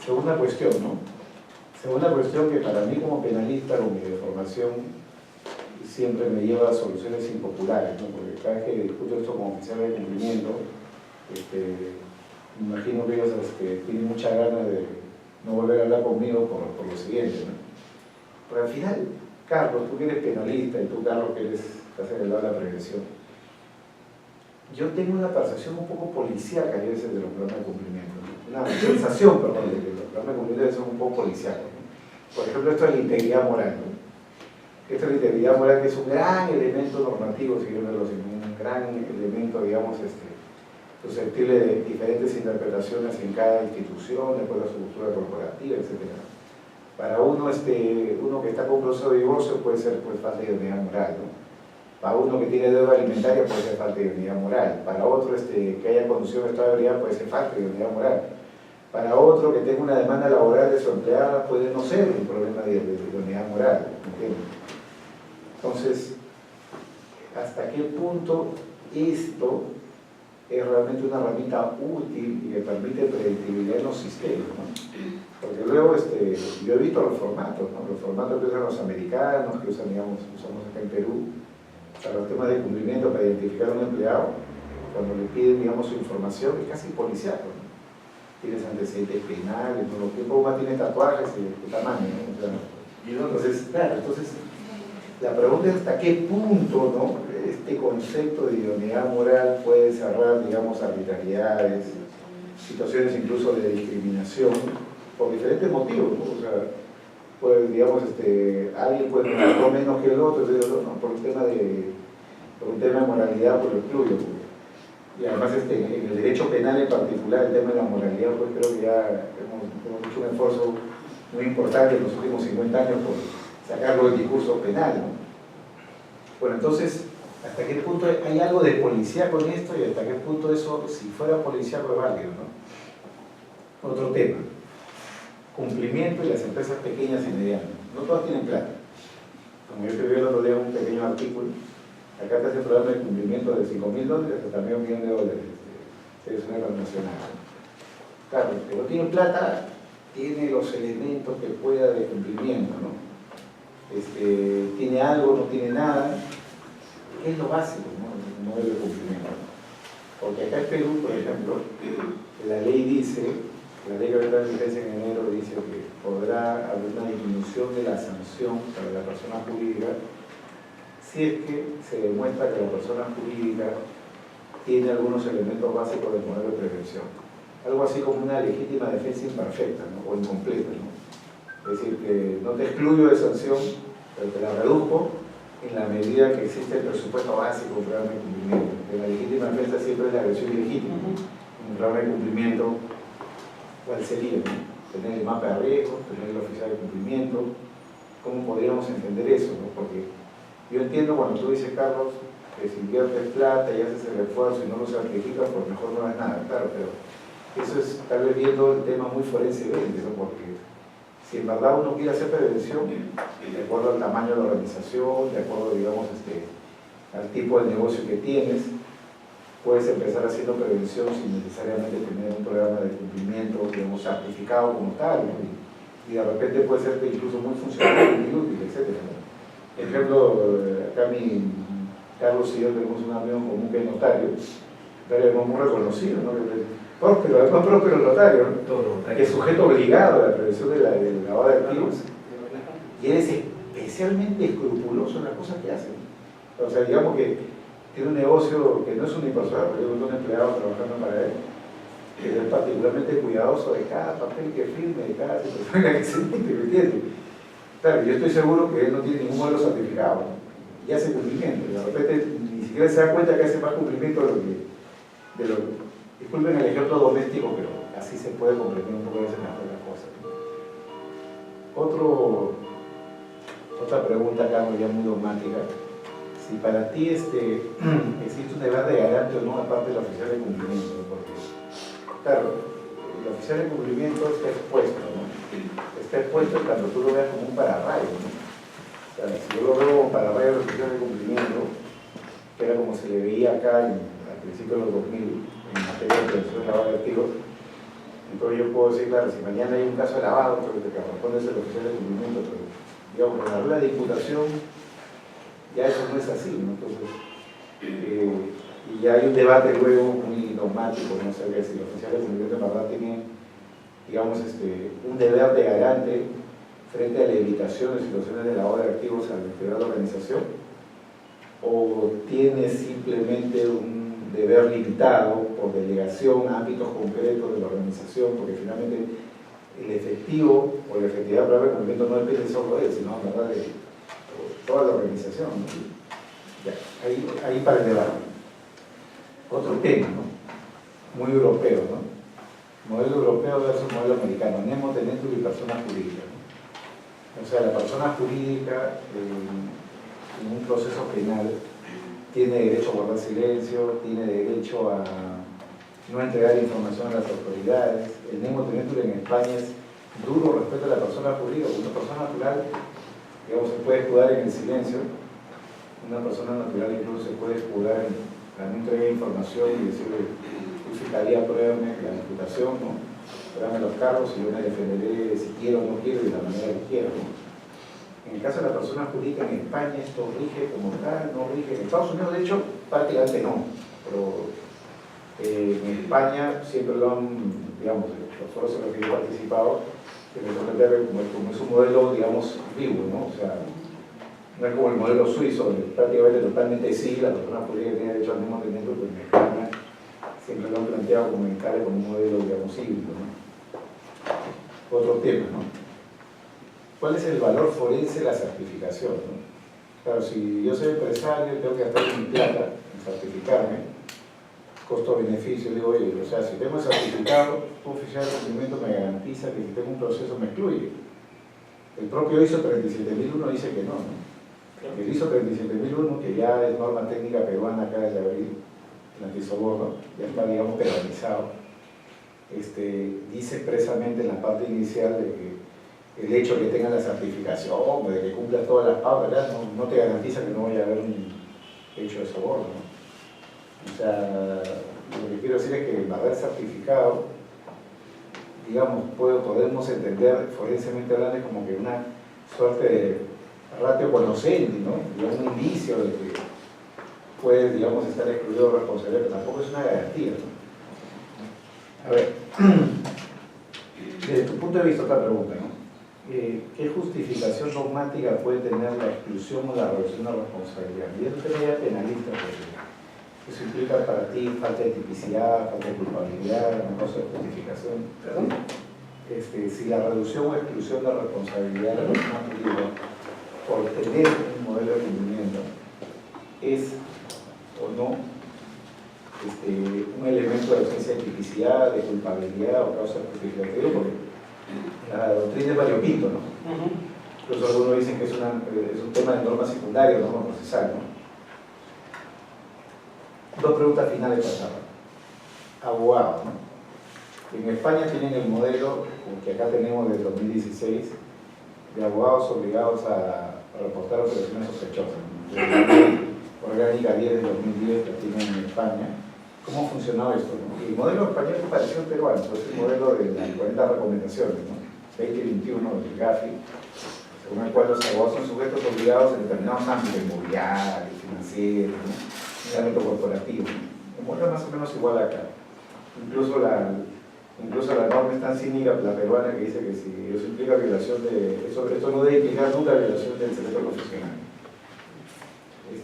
segunda cuestión, ¿no? Segunda cuestión que para mí como penalista, con mi formación, siempre me lleva a soluciones impopulares, ¿no? Porque cada vez que discuto esto con oficiales de cumplimiento, me imagino que ellos tienen mucha gana de no volver a hablar conmigo por lo siguiente, ¿no? Pero al final, Carlos, tú que eres penalista y tú, Carlos, que estás en el lado de la prevención, yo tengo una percepción un poco policíaca a veces de los programas de cumplimiento, ¿no? Una sensación, perdón, de que los programas de cumplimiento son un poco policíacos, ¿no? Por ejemplo, esto es la integridad moral, ¿no? Esto es la integridad moral, que es un gran elemento normativo, si quieren verlo así, un gran elemento, digamos, susceptible de diferentes interpretaciones en cada institución, de acuerdo a su cultura corporativa, etc. Para uno, uno que está con proceso de divorcio puede ser falta de idoneidad moral, ¿no? Para uno que tiene deuda alimentaria puede ser falta de idoneidad moral. Para otro que haya conducido a estado de ebriedad puede ser falta de idoneidad moral. Para otro que tenga una demanda laboral de su empleada puede no ser un problema de idoneidad moral, ¿entiendes? Entonces, ¿hasta qué punto esto es realmente una herramienta útil y que permite predictibilidad en los sistemas, ¿no? Porque luego yo he visto los formatos, ¿no? Los formatos que usan los americanos, que usan, digamos, usamos acá en Perú, para los temas de cumplimiento, para identificar a un empleado, cuando le piden, digamos, su información, es casi policiaco, ¿no? Tienes antecedentes penales, ¿no? Lo que más tiene tatuajes y de tamaño, ¿no? O sea, entonces, claro, la pregunta es hasta qué punto, ¿no? Este concepto de idoneidad moral puede cerrar, digamos, arbitrariedades, situaciones incluso de discriminación, por diferentes motivos, ¿no? O sea, pues, digamos, alguien puede no menos que el otro, ¿no? Por un tema de moralidad, por lo excluyo. Y además, en el derecho penal en particular, el tema de la moralidad, pues creo que ya hemos hecho un esfuerzo muy importante en los últimos 50 años por sacarlo del discurso penal, ¿no? Bueno, entonces, ¿hasta qué punto hay algo de policía con esto y hasta qué punto eso, si fuera policíaco, es válido, ¿no? Otro tema, cumplimiento y las empresas pequeñas y medianas. No todas tienen plata. Como yo escribí el otro día un pequeño artículo, acá te hace el programa de cumplimiento de $5.000 hasta también $1 millón, es una transnacional. Claro, el que no tiene plata tiene los elementos que pueda de cumplimiento, ¿no? Tiene algo, no tiene nada. ¿Qué es lo básico, ¿no? El modelo de cumplimiento? Porque acá en Perú, por ejemplo, la ley dice, la ley que entra en vigencia en enero dice que podrá haber una disminución de la sanción para la persona jurídica si es que se demuestra que la persona jurídica tiene algunos elementos básicos del modelo de prevención. Algo así como una legítima defensa imperfecta, ¿no? O incompleta, ¿no? Es decir, que no te excluyo de sanción, pero te la reduzco en la medida que existe el presupuesto básico del programa de cumplimiento. Que la legítima defensa siempre es la agresión ilegítima. En el programa de cumplimiento, ¿cuál sería? ¿No? Tener el mapa de riesgo, tener el oficial de cumplimiento. ¿Cómo podríamos entender eso, ¿no? Porque yo entiendo cuando tú dices, Carlos, que si inviertes plata y haces el esfuerzo y no lo certificas, pues mejor no hagas nada, claro, pero eso es tal vez viendo el tema muy forensemente, ¿no? Porque si en verdad uno quiere hacer prevención, de acuerdo al tamaño de la organización, de acuerdo, digamos, al tipo de negocio que tienes, puedes empezar haciendo prevención sin necesariamente tener un programa de cumplimiento, digamos, certificado como tal, ¿no? Y de repente puede ser incluso muy funcional, muy útil, etc., ¿no? Por ejemplo, acá Carlos y yo tenemos un amigo común que es notario, muy reconocido, ¿no? Próspero, además próspero notario, ¿no? Que es sujeto obligado a la prevención del lavado de activos, y él es especialmente escrupuloso en las cosas que hace. O sea, digamos que tiene un negocio que no es unipersonal, porque es un empleado trabajando para él, que es particularmente cuidadoso de cada papel que firme, de cada situación en la que se mete, ¿me entiendes? Claro, yo estoy seguro que él no tiene ningún modelo certificado, ¿no? Y hace cumplimiento, y de repente ni siquiera se da cuenta que hace más cumplimiento de lo que disculpen el ejemplo doméstico, pero así se puede comprender un poco veces mejor las cosas, ¿no? Otra pregunta, Carlos, ya muy dogmática. Si para ti existe un deber de garante o no aparte del oficial de cumplimiento, porque, claro, el oficial de cumplimiento está expuesto, ¿no? Está expuesto cuando tú lo veas como un pararrayo, ¿no? O sea, si yo lo veo como pararrayo del oficial de cumplimiento, que era como se le veía acá al principio de los 2000, en materia de prevención de lavado de activos, Entonces yo puedo decir, claro, si mañana hay un caso de lavado, pero que corresponde ser el oficial de cumplimiento, pero digamos, con la regla de imputación, ya eso no es así, ¿no? Entonces, y ya hay un debate luego muy dogmático, no sé si el oficial de cumplimiento en verdad tiene, digamos, un deber de garante frente a la evitación de situaciones de lavado de activos al integrar la organización, o tiene simplemente un deber limitado por delegación a ámbitos concretos de la organización, porque finalmente el efectivo o la efectividad para el cumplimiento no depende solo de él, sino en verdad de toda la organización, ¿no? Ya, ahí para el debate. Otro tema, ¿no? Muy europeo, ¿no? Modelo europeo versus modelo americano, nemo, tenentur y persona jurídica, ¿no? O sea, la persona jurídica en un proceso penal tiene derecho a guardar silencio, tiene derecho a no entregar información a las autoridades. El nemo tenentur en España es duro respecto a la persona jurídica, porque una persona natural, digamos, se puede escudar en el silencio, una persona natural incluso se puede escudar en la no entrega de información y decirle, fiscalía, pruébame la imputación, ¿no? Pruébame los cargos y yo me defenderé si quiero o no quiero y de la manera que quiero, ¿no? En el caso de la persona jurídica en España esto rige como tal, no rige. En Estados Unidos de hecho prácticamente no, pero en España siempre lo han, digamos, los foros en los que yo he participado, como es un modelo, digamos, vivo, ¿no? O sea, no es como el modelo suizo, donde prácticamente totalmente sí, la persona jurídica tiene derecho al mismo tenimiento, pero en España siempre lo han planteado como un modelo, digamos, híbrido, ¿no? Otro tema, ¿no? ¿Cuál es el valor forense de la certificación, ¿no? Claro, si yo soy empresario, tengo que gastar mi plata en certificarme, costo-beneficio, digo, oye, o sea, si tengo el certificado, un oficial de cumplimiento me garantiza que si tengo un proceso me excluye. El propio ISO 37001 dice que no, ¿no? El ISO 37001, que ya es norma técnica peruana acá desde abril, el antisoborno, ya está, digamos, peronizado, dice expresamente en la parte inicial de que el hecho de que tenga la certificación, de que cumpla todas las pautas, no te garantiza que no vaya a haber un hecho de soborno, ¿no? O sea, lo que quiero decir es que el haber certificado, digamos, podemos entender forensemente hablando como que una suerte de ratio conocente, ¿no? Digamos, un indicio de que puede, digamos, estar excluido de responsabilidad, pero tampoco es una garantía, ¿no? A ver, desde tu punto de vista, otra pregunta, ¿no? ¿Qué justificación dogmática puede tener la exclusión o la reducción de responsabilidad? Y eso sería penalista, porque eso implica para ti falta de tipicidad, falta de culpabilidad, una cosa de justificación. ¿Perdón? Si la reducción o exclusión de responsabilidad de la persona jurídica por tener un modelo de cumplimiento es o no un elemento de ausencia de tipicidad, de culpabilidad o causa de justificación, porque la doctrina es variopinto, ¿no? Incluso algunos dicen que es un tema de norma secundaria, norma procesal, ¿no? Dos preguntas finales pasadas. Abogados, ¿no? En España tienen el modelo, que acá tenemos desde 2016, de abogados obligados a reportar operaciones sospechosas, ¿no? La ley orgánica 10 de 2010 que tienen en España. ¿Cómo funcionaba esto, no? El modelo español es parecido al peruano, es el modelo de las 40 recomendaciones, ¿no? 2021 del GAFI, según el cual los abogados son sujetos obligados en determinados ámbitos, inmobiliarios, financieros, ¿no? En el ámbito corporativo, ¿no? El modelo es más o menos igual acá. Incluso la norma es tan cínica, la peruana, que dice que si eso implica violación de... Esto no debe implicar nunca violación del secreto profesional.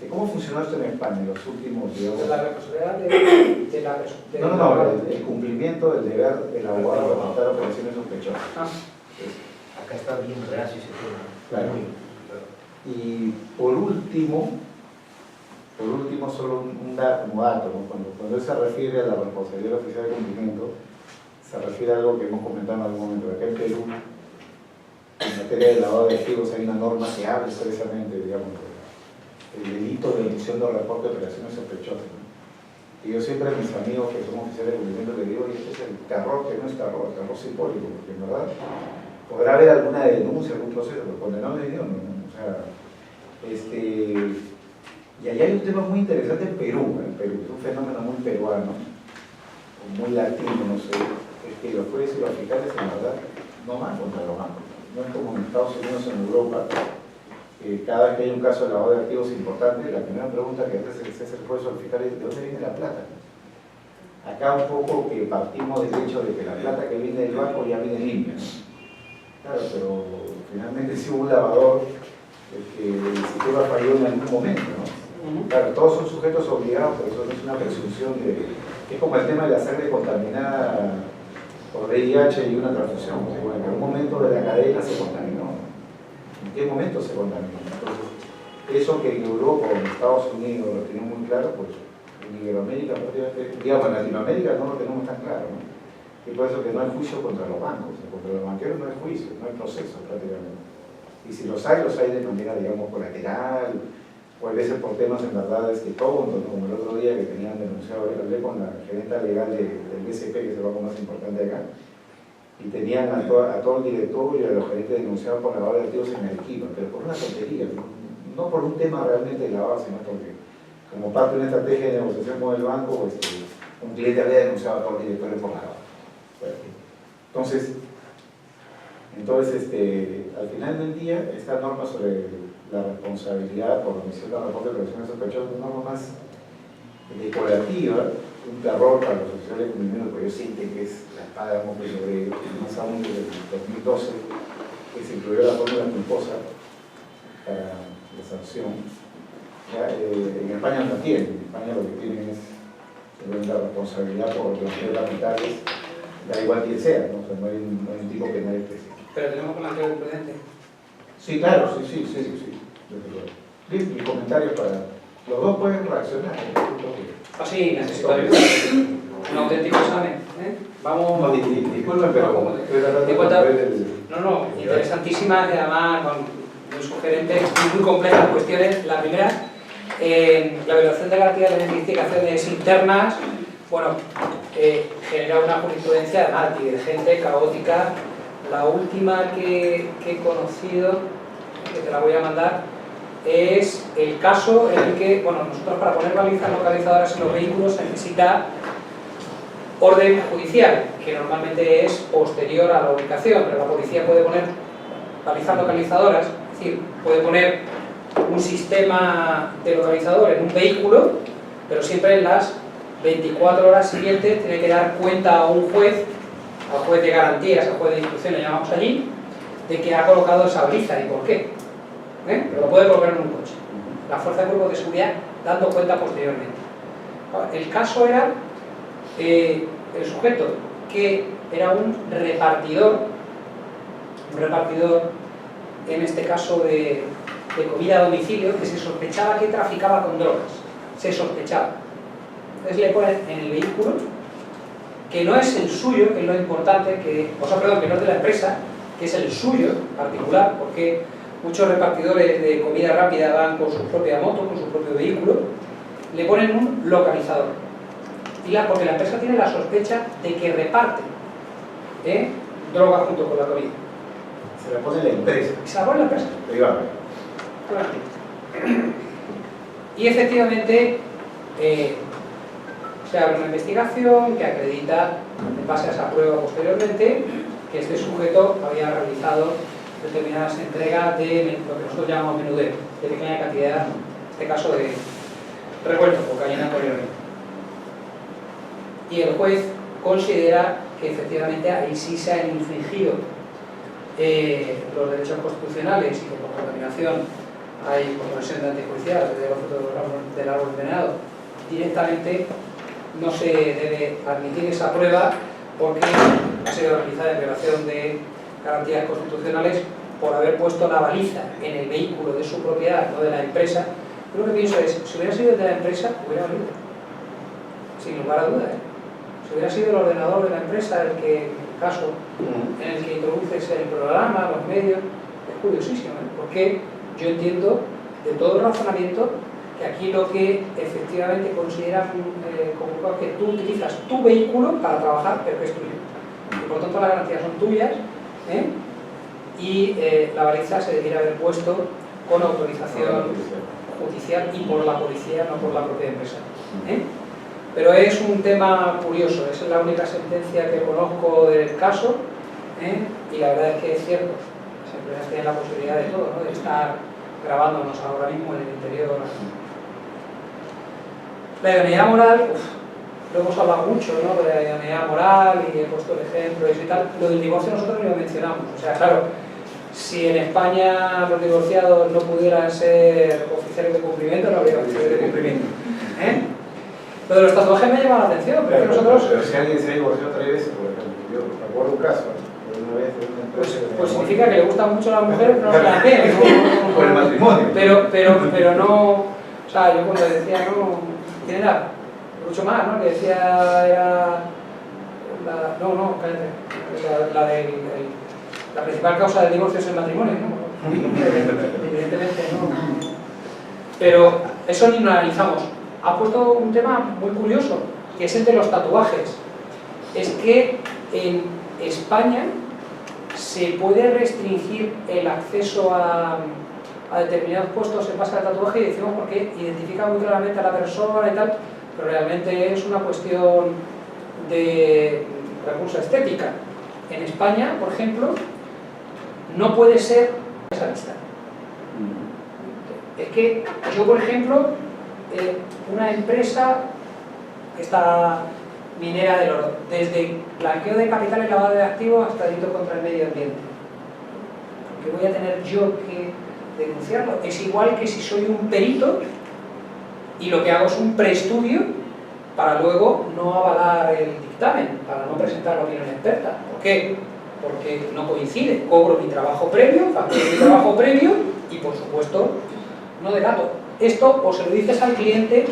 ¿Cómo funcionó esto en España en los últimos, digamos? De la responsabilidad de No, el cumplimiento del deber del abogado de reportar operaciones sospechosas. Acá está bien reacio ese tema. Claro. Y por último, solo un dato, como dato, ¿no? Cuando se refiere a la responsabilidad oficial de cumplimiento, se refiere a algo que hemos comentado en algún momento. Acá en Perú, en materia de lavado de activos, hay una norma que habla expresamente, digamos, el delito de emisión de reporte de operaciones sospechosas, ¿no? Y yo siempre a mis amigos que son oficiales de cumplimiento les digo, este es el terror que no es terror, el terror simbólico, porque en verdad podrá haber alguna denuncia, algún proceso, pero condenado de Dios, ¿no? O sea, y allá hay un tema muy interesante en Perú, es un fenómeno muy peruano, o muy latino, no sé, es que los jueces y los fiscales en verdad no van contra los bancos. No es como en Estados Unidos o en Europa, cada vez que hay un caso de lavado de activos importante, la primera pregunta que hace el juez o el fiscal es ¿de dónde viene la plata? Acá un poco que partimos del hecho de que la plata que viene del banco ya viene limpia, ¿no? Claro, pero finalmente sí hubo un lavador que el sistema falló en algún momento, ¿no? Claro, todos son sujetos obligados, pero eso no es una presunción de... Es como el tema de la sangre contaminada por VIH y una transfusión. Bueno, en algún momento de la cadena se contaminó. ¿En qué momento se contaminó? Entonces, eso que en Europa o en Estados Unidos lo tienen muy claro, pues en Iberoamérica, digamos, en Latinoamérica no lo tenemos tan claro, ¿no? Y por eso que no hay juicio contra los bancos, contra los banqueros no hay juicio, no hay proceso prácticamente. Y si los hay de manera, digamos, colateral, o a veces por temas en verdad tontos, como el otro día que tenían denunciado, hablé con la gerenta legal del BCP, que es el banco más importante acá, y tenían a todo el directorio y a los gerentes denunciados por lavado de activos en Arequipa, pero por una tontería, no por un tema realmente de lavado, sino porque como parte de una estrategia de negociación con el banco, un cliente había denunciado a todo el directorio por lavado. Entonces, al final del día, esta norma sobre la responsabilidad por omisión de reporte de prevención de sospechosos es una norma más decorativa, un terror para los oficiales de cumplimiento, porque ellos sienten que es la espada de Damocles sobre ellos, más aún desde el 2012, que se incluyó la fórmula culposa para la sanción. Ya, en España no tienen, en España lo que tienen es la responsabilidad por los capitales, da igual quien sea, ¿no? O sea, no hay un tipo penal específico. Pero tenemos que mantener el prudente. Sí, claro, sí. Bien, mis comentarios para... Los dos pueden reaccionar. Sí, necesito ayuda. Un auténtico examen. Vamos... No, disculpen, pero... No, interesantísimas y además muy sugerentes y muy complejas cuestiones. La primera, la violación de garantías de las investigaciones internas, bueno, genera una jurisprudencia además divergente, caótica. La última que he conocido, que te la voy a mandar, es el caso en el que, bueno, nosotros para poner balizas localizadoras en los vehículos se necesita orden judicial, que normalmente es posterior a la ubicación, pero la policía puede poner balizas localizadoras, es decir, puede poner un sistema de localizador en un vehículo, pero siempre en las 24 horas siguientes tiene que dar cuenta a un juez, al juez de garantías, al juez de instrucción, le llamamos allí, de que ha colocado esa baliza y por qué. Pero lo puede colocar en un coche. La fuerza de cuerpos de seguridad dando cuenta posteriormente. El caso era el sujeto que era un repartidor en este caso de comida a domicilio, que se sospechaba que traficaba con drogas. Se sospechaba. Entonces le ponen en el vehículo, que no es el suyo, que es lo importante, que no es de la empresa, que es el suyo particular, porque muchos repartidores de comida rápida van con su propia moto, con su propio vehículo, le ponen un localizador. Porque la empresa tiene la sospecha de que reparte droga junto con la comida. Se la pone la empresa. Se la pone la empresa. Privada. Y efectivamente se abre una investigación que acredita, en base a esa prueba posteriormente, que este sujeto había realizado determinadas entregas de lo que nosotros llamamos menudeo, de pequeña cantidad, en este caso de revuelto, cocaína con heroína. Y el juez considera que efectivamente ahí sí se han infringido los derechos constitucionales y que por contaminación hay comisión de antijudicial del árbol envenenado. Directamente no se debe admitir esa prueba porque ha sido realizada en violación de garantías constitucionales por haber puesto la baliza en el vehículo de su propiedad, no de la empresa. Yo lo que pienso es, si hubiera sido el de la empresa, hubiera valido, sin lugar a dudas. Si hubiera sido el ordenador de la empresa el que, en el caso en el que introduces el programa, los medios, es curiosísimo, porque yo entiendo de todo el razonamiento que aquí lo que efectivamente consideran como que tú utilizas tu vehículo para trabajar, pero que es tuyo. Y por tanto las garantías son tuyas, y la baliza se debiera haber puesto con autorización judicial y por la policía, no por la propia empresa. Pero es un tema curioso, es la única sentencia que conozco del caso, y la verdad es que es cierto, las empresas tienen la posibilidad de todo, ¿no? De estar grabándonos ahora mismo en el interior. La idoneidad moral, lo hemos hablado mucho, ¿no? De la idoneidad moral y he puesto el ejemplo y tal. Lo del divorcio nosotros ni lo mencionamos, o sea, claro, si en España los divorciados no pudieran ser oficiales de cumplimiento, no habría oficiales de cumplimiento. Lo de los tatuajes me llama la atención, pero nosotros... Pero si alguien se ha divorciado 3 veces, por ejemplo, yo recuerdo un caso, una vez de una empresa... Pues significa que le gustan mucho a las mujeres, pero no se las ven. Por el matrimonio. Pero no... O sea, yo cuando decía, no... ¿Quién era? Mucho más, ¿no? Que decía, era... cállate. La principal causa del divorcio es el matrimonio, ¿no? Evidentemente, no. Pero eso ni lo analizamos. Ha puesto un tema muy curioso, que es el de los tatuajes. Es que en España se puede restringir el acceso a determinados puestos en base al tatuaje, y decimos porque identifica muy claramente a la persona y tal, pero realmente es una cuestión de recurso estética. En España, por ejemplo, no puede ser esa lista. Es que yo, por ejemplo, una empresa, esta minera del oro, desde blanqueo de capitales, lavado de activos hasta delito contra el medio ambiente, ¿por qué voy a tener yo que denunciarlo? Es igual que si soy un perito y lo que hago es un preestudio para luego no avalar el dictamen, para no presentar la opinión experta. ¿Por qué? Porque no coincide, cobro mi trabajo previo, facturo mi trabajo previo y, por supuesto, no delato. Esto o se lo dices al cliente,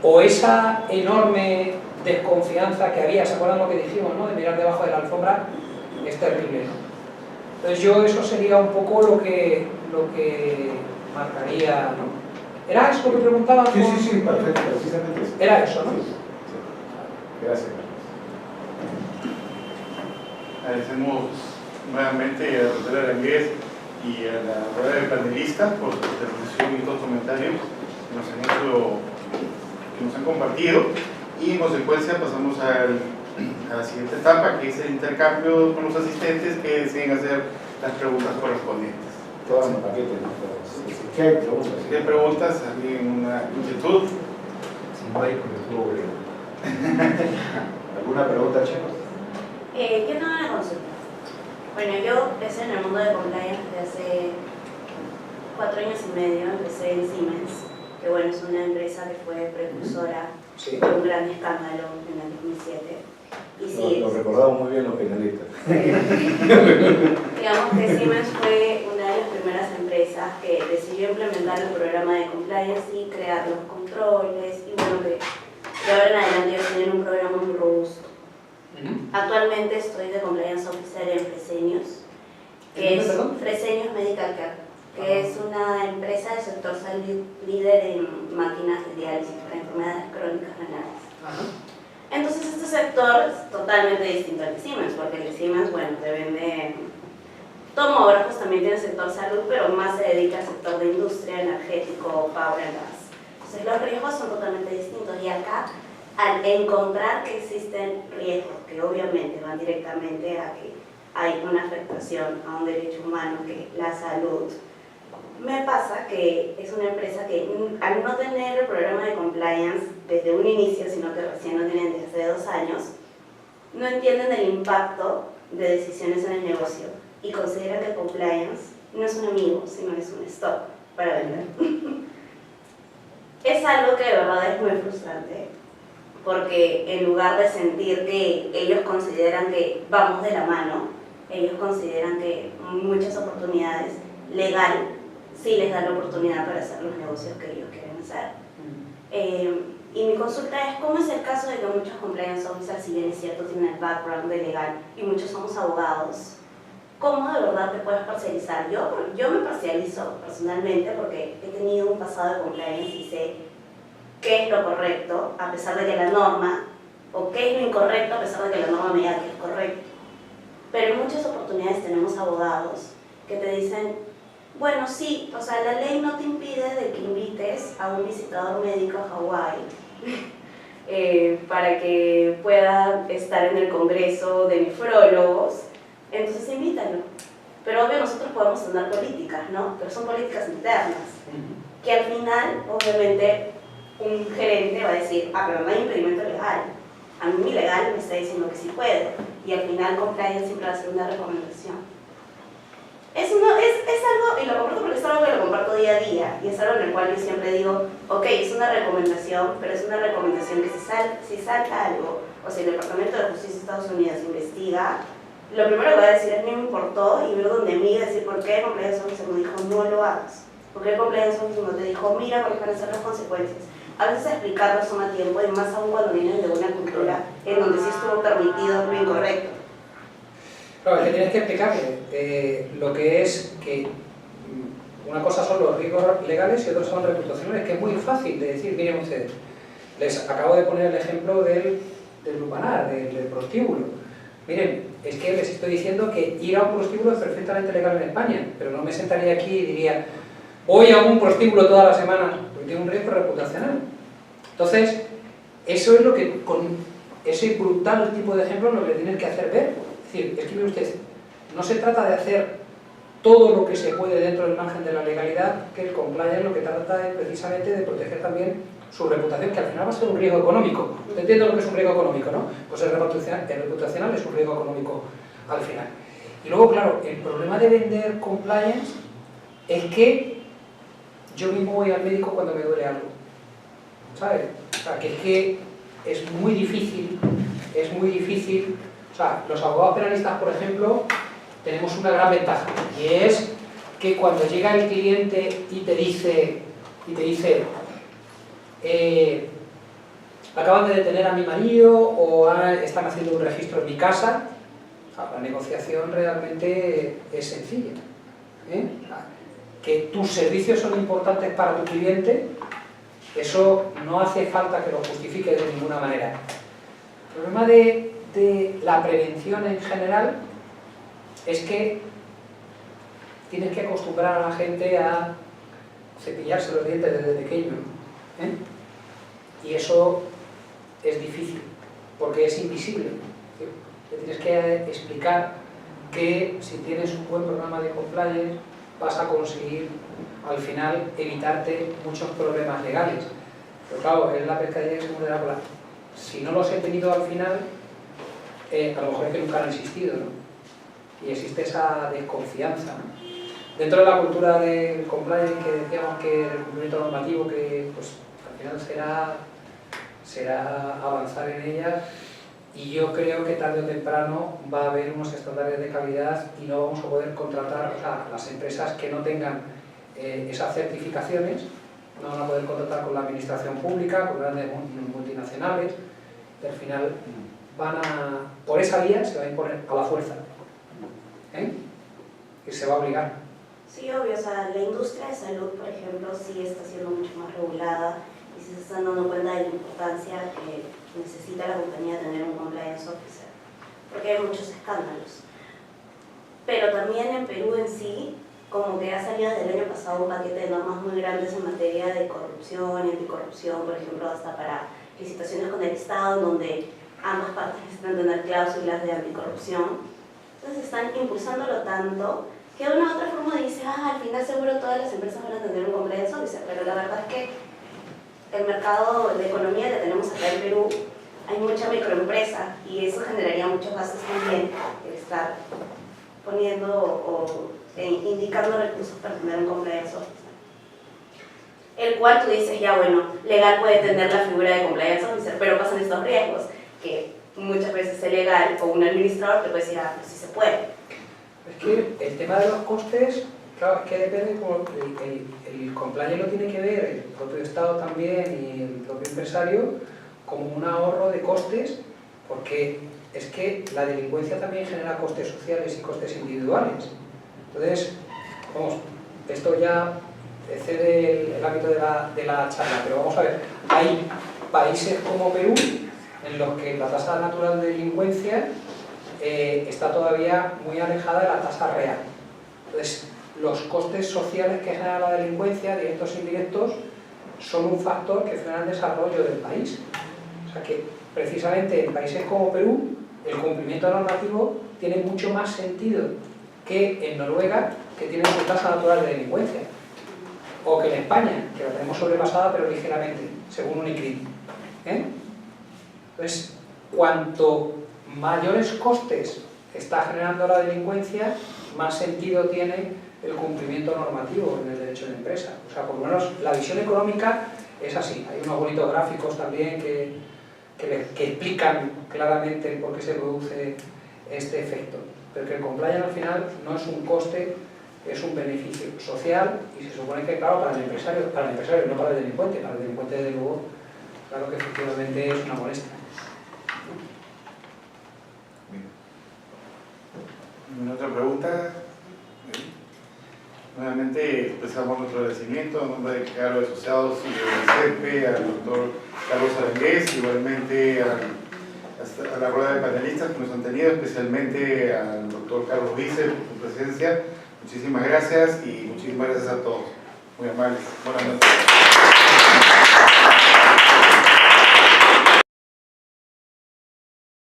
o esa enorme desconfianza que había, ¿se acuerdan lo que dijimos, ¿no? De mirar debajo de la alfombra? Es terrible, ¿no? Entonces yo eso sería un poco lo que marcaría, ¿no? ¿Era eso lo que preguntabas? Sí, perfecto, precisamente eso. Era eso, ¿no? Sí. Gracias. Agradecemos nuevamente a la doctora Aranguez y a la rueda de panelistas por su intervención y estos comentarios que nos han compartido, y en consecuencia pasamos a la siguiente etapa, que es el intercambio con los asistentes que deseen hacer las preguntas correspondientes. Todas en paquete, ¿no? ¿Qué hay preguntas? Si hay preguntas, ¿alguien una inquietud? Si no hay, porque estuvo breve. ¿Alguna pregunta, chicos? Yo tengo una consulta. Bueno, yo empecé en el mundo de compliance desde hace 4 años y medio. Empecé en Siemens, que bueno, es una empresa que fue precursora de un gran escándalo en el 2007. Y sí, lo recordamos muy bien los penalistas. Digamos que Siemens fue una de las primeras empresas que decidió implementar el programa de compliance y crear los controles, y bueno, que de ahora en adelante ellos tienen un programa muy robusto. Actualmente estoy de compliance officer en Fresenius, que es Fresenius Medical Care, que es una empresa del sector salud líder en máquinas de diálisis para enfermedades crónicas renales. Entonces este sector es totalmente distinto al de Siemens, porque el de Siemens, bueno, te vende tomógrafos, también tiene sector salud, pero más se dedica al sector de industria, energético, power and gas. Entonces los riesgos son totalmente distintos, y acá, al encontrar que existen riesgos que obviamente van directamente a que hay una afectación a un derecho humano, que la salud, me pasa que es una empresa que al no tener el programa de compliance desde un inicio, sino que recién lo tienen desde 2 años, no entienden el impacto de decisiones en el negocio y consideran que compliance no es un amigo, sino es un stock para vender. Es algo que de verdad es muy frustrante, porque en lugar de sentir que ellos consideran que vamos de la mano, ellos consideran que muchas oportunidades legal sí les dan la oportunidad para hacer los negocios que ellos quieren hacer. Y mi consulta es, ¿cómo es el caso de que muchos compliance officers, si bien es cierto, tienen el background de legal y muchos somos abogados? ¿Cómo de verdad te puedes parcializar? Yo me parcializo personalmente porque he tenido un pasado de compliance y sé qué es lo correcto a pesar de que la norma, o qué es lo incorrecto a pesar de que la norma me diga que es correcto. Pero en muchas oportunidades tenemos abogados que te dicen, bueno, sí, o sea, la ley no te impide de que invites a un visitador médico a Hawái para que pueda estar en el congreso de nefrólogos, entonces invítalo. Pero obvio nosotros podemos tener políticas, ¿no? Pero son políticas internas, que al final, obviamente, un gerente va a decir, ah, pero no hay impedimento legal. A mí mi legal me está diciendo que sí puede, y al final compliance siempre va a ser una recomendación. Es algo, y lo comparto porque es algo que lo comparto día a día, y es algo en el cual yo siempre digo, ok, es una recomendación, pero es una recomendación que si salta algo, o si el Departamento de Justicia de Estados Unidos investiga, lo primero que voy a decir es no me importó, y ver donde mí decir por qué el compliance officer me dijo no lo hagas, porque el compliance officer no te dijo mira cuáles van a ser las consecuencias. A veces explicarlo suma tiempo, y más aún cuando vienen de una cultura en donde sí estuvo permitido lo incorrecto. Claro, es que tienes que explicar lo que es que una cosa son los riesgos legales y otros son reputacionales, que es muy fácil de decir. Miren ustedes, les acabo de poner el ejemplo del lupanar, del prostíbulo. Miren, es que les estoy diciendo que ir a un prostíbulo es perfectamente legal en España, pero no me sentaría aquí y diría voy a un prostíbulo toda la semana, porque tiene un riesgo reputacional. Entonces, eso es lo que, con ese brutal tipo de ejemplos, lo que tienes que hacer ver. Es decir, escribe usted, no se trata de hacer todo lo que se puede dentro del margen de la legalidad, que el compliance lo que trata es precisamente de proteger también su reputación, que al final va a ser un riesgo económico. ¿Usted entiende lo que es un riesgo económico, no? Pues el reputacional es un riesgo económico al final. Y luego, claro, el problema de vender compliance es que yo mismo voy al médico cuando me duele algo, ¿sabes? O sea, que es muy difícil, o sea, los abogados penalistas, por ejemplo, tenemos una gran ventaja, y es que cuando llega el cliente y te dice acaban de detener a mi marido o están haciendo un registro en mi casa, o sea, la negociación realmente es sencilla, que tus servicios son importantes para tu cliente, eso no hace falta que lo justifique de ninguna manera. El problema de la prevención en general es que tienes que acostumbrar a la gente a cepillarse los dientes desde pequeño, y eso es difícil porque es invisible. Te tienes que explicar que si tienes un buen programa de compliance vas a conseguir al final evitarte muchos problemas legales. Pero claro, es la pescadilla que se muerde la cola. Si no los he tenido al final, a lo mejor es que nunca han existido, ¿no? Y existe esa desconfianza, ¿no? Dentro de la cultura del compliance, que decíamos que el cumplimiento normativo, que pues al final será avanzar en ella, y yo creo que tarde o temprano va a haber unos estándares de calidad y no vamos a poder contratar, o sea, las empresas que no tengan esas certificaciones no van a poder contratar con la administración pública, con grandes multinacionales, y al final por esa vía se va a imponer a la fuerza, y se va a obligar. Sí, obvio, o sea, la industria de salud, por ejemplo, sí está siendo mucho más regulada y se están dando cuenta de la importancia que necesita la compañía tener un compliance officer, porque hay muchos escándalos. Pero también en Perú en sí, como que ha salido desde el año pasado un paquete de normas muy grandes en materia de corrupción y anticorrupción, por ejemplo, hasta para licitaciones con el Estado, donde ambas partes necesitan tener cláusulas de anticorrupción. Entonces están impulsándolo tanto que de una u otra forma dice, al final seguro todas las empresas van a tener un compliance officer, pero la verdad es que el mercado de economía que tenemos acá en Perú, hay mucha microempresa y eso generaría muchos gastos también, el estar poniendo o indicando recursos para tener un compliance officer. El cual tú dices, ya bueno, legal puede tener la figura de compliance officer, pero pasan estos riesgos, que muchas veces el legal o un administrador te puede decir, pues sí se puede. Es que el tema de los costes, claro, es que depende, como el compliance lo tiene que ver el propio Estado también y el propio empresario como un ahorro de costes, porque es que la delincuencia también genera costes sociales y costes individuales. Entonces, vamos, esto ya excede el ámbito de la charla, pero vamos a ver, hay países como Perú en los que la tasa natural de delincuencia está todavía muy alejada de la tasa real. Entonces, los costes sociales que genera la delincuencia, directos e indirectos, son un factor que frena el desarrollo del país. O O sea que precisamente en países como Perú el cumplimiento normativo tiene mucho más sentido que en Noruega, que tiene su tasa natural de delincuencia, o que en España, que la tenemos sobrepasada pero ligeramente, según Unicrim. Entonces, cuanto mayores costes está generando la delincuencia, más sentido tiene el cumplimiento normativo en el derecho de empresa. O sea, por lo menos la visión económica es así. Hay unos bonitos gráficos también que explican claramente por qué se produce este efecto. Pero que el compliance al final no es un coste, es un beneficio social y se supone que, claro, para el empresario no para el delincuente. Para el delincuente, desde luego, claro que efectivamente es una molestia. ¿Alguna otra pregunta? Nuevamente expresamos nuestro agradecimiento en nombre de Carlos Asociados y de CEPE, al doctor Carlos Arangués, igualmente a la rueda de panelistas que nos han tenido, especialmente al doctor Carlos Vice por su presencia. Muchísimas gracias y muchísimas gracias a todos. Muy amables. Buenas noches.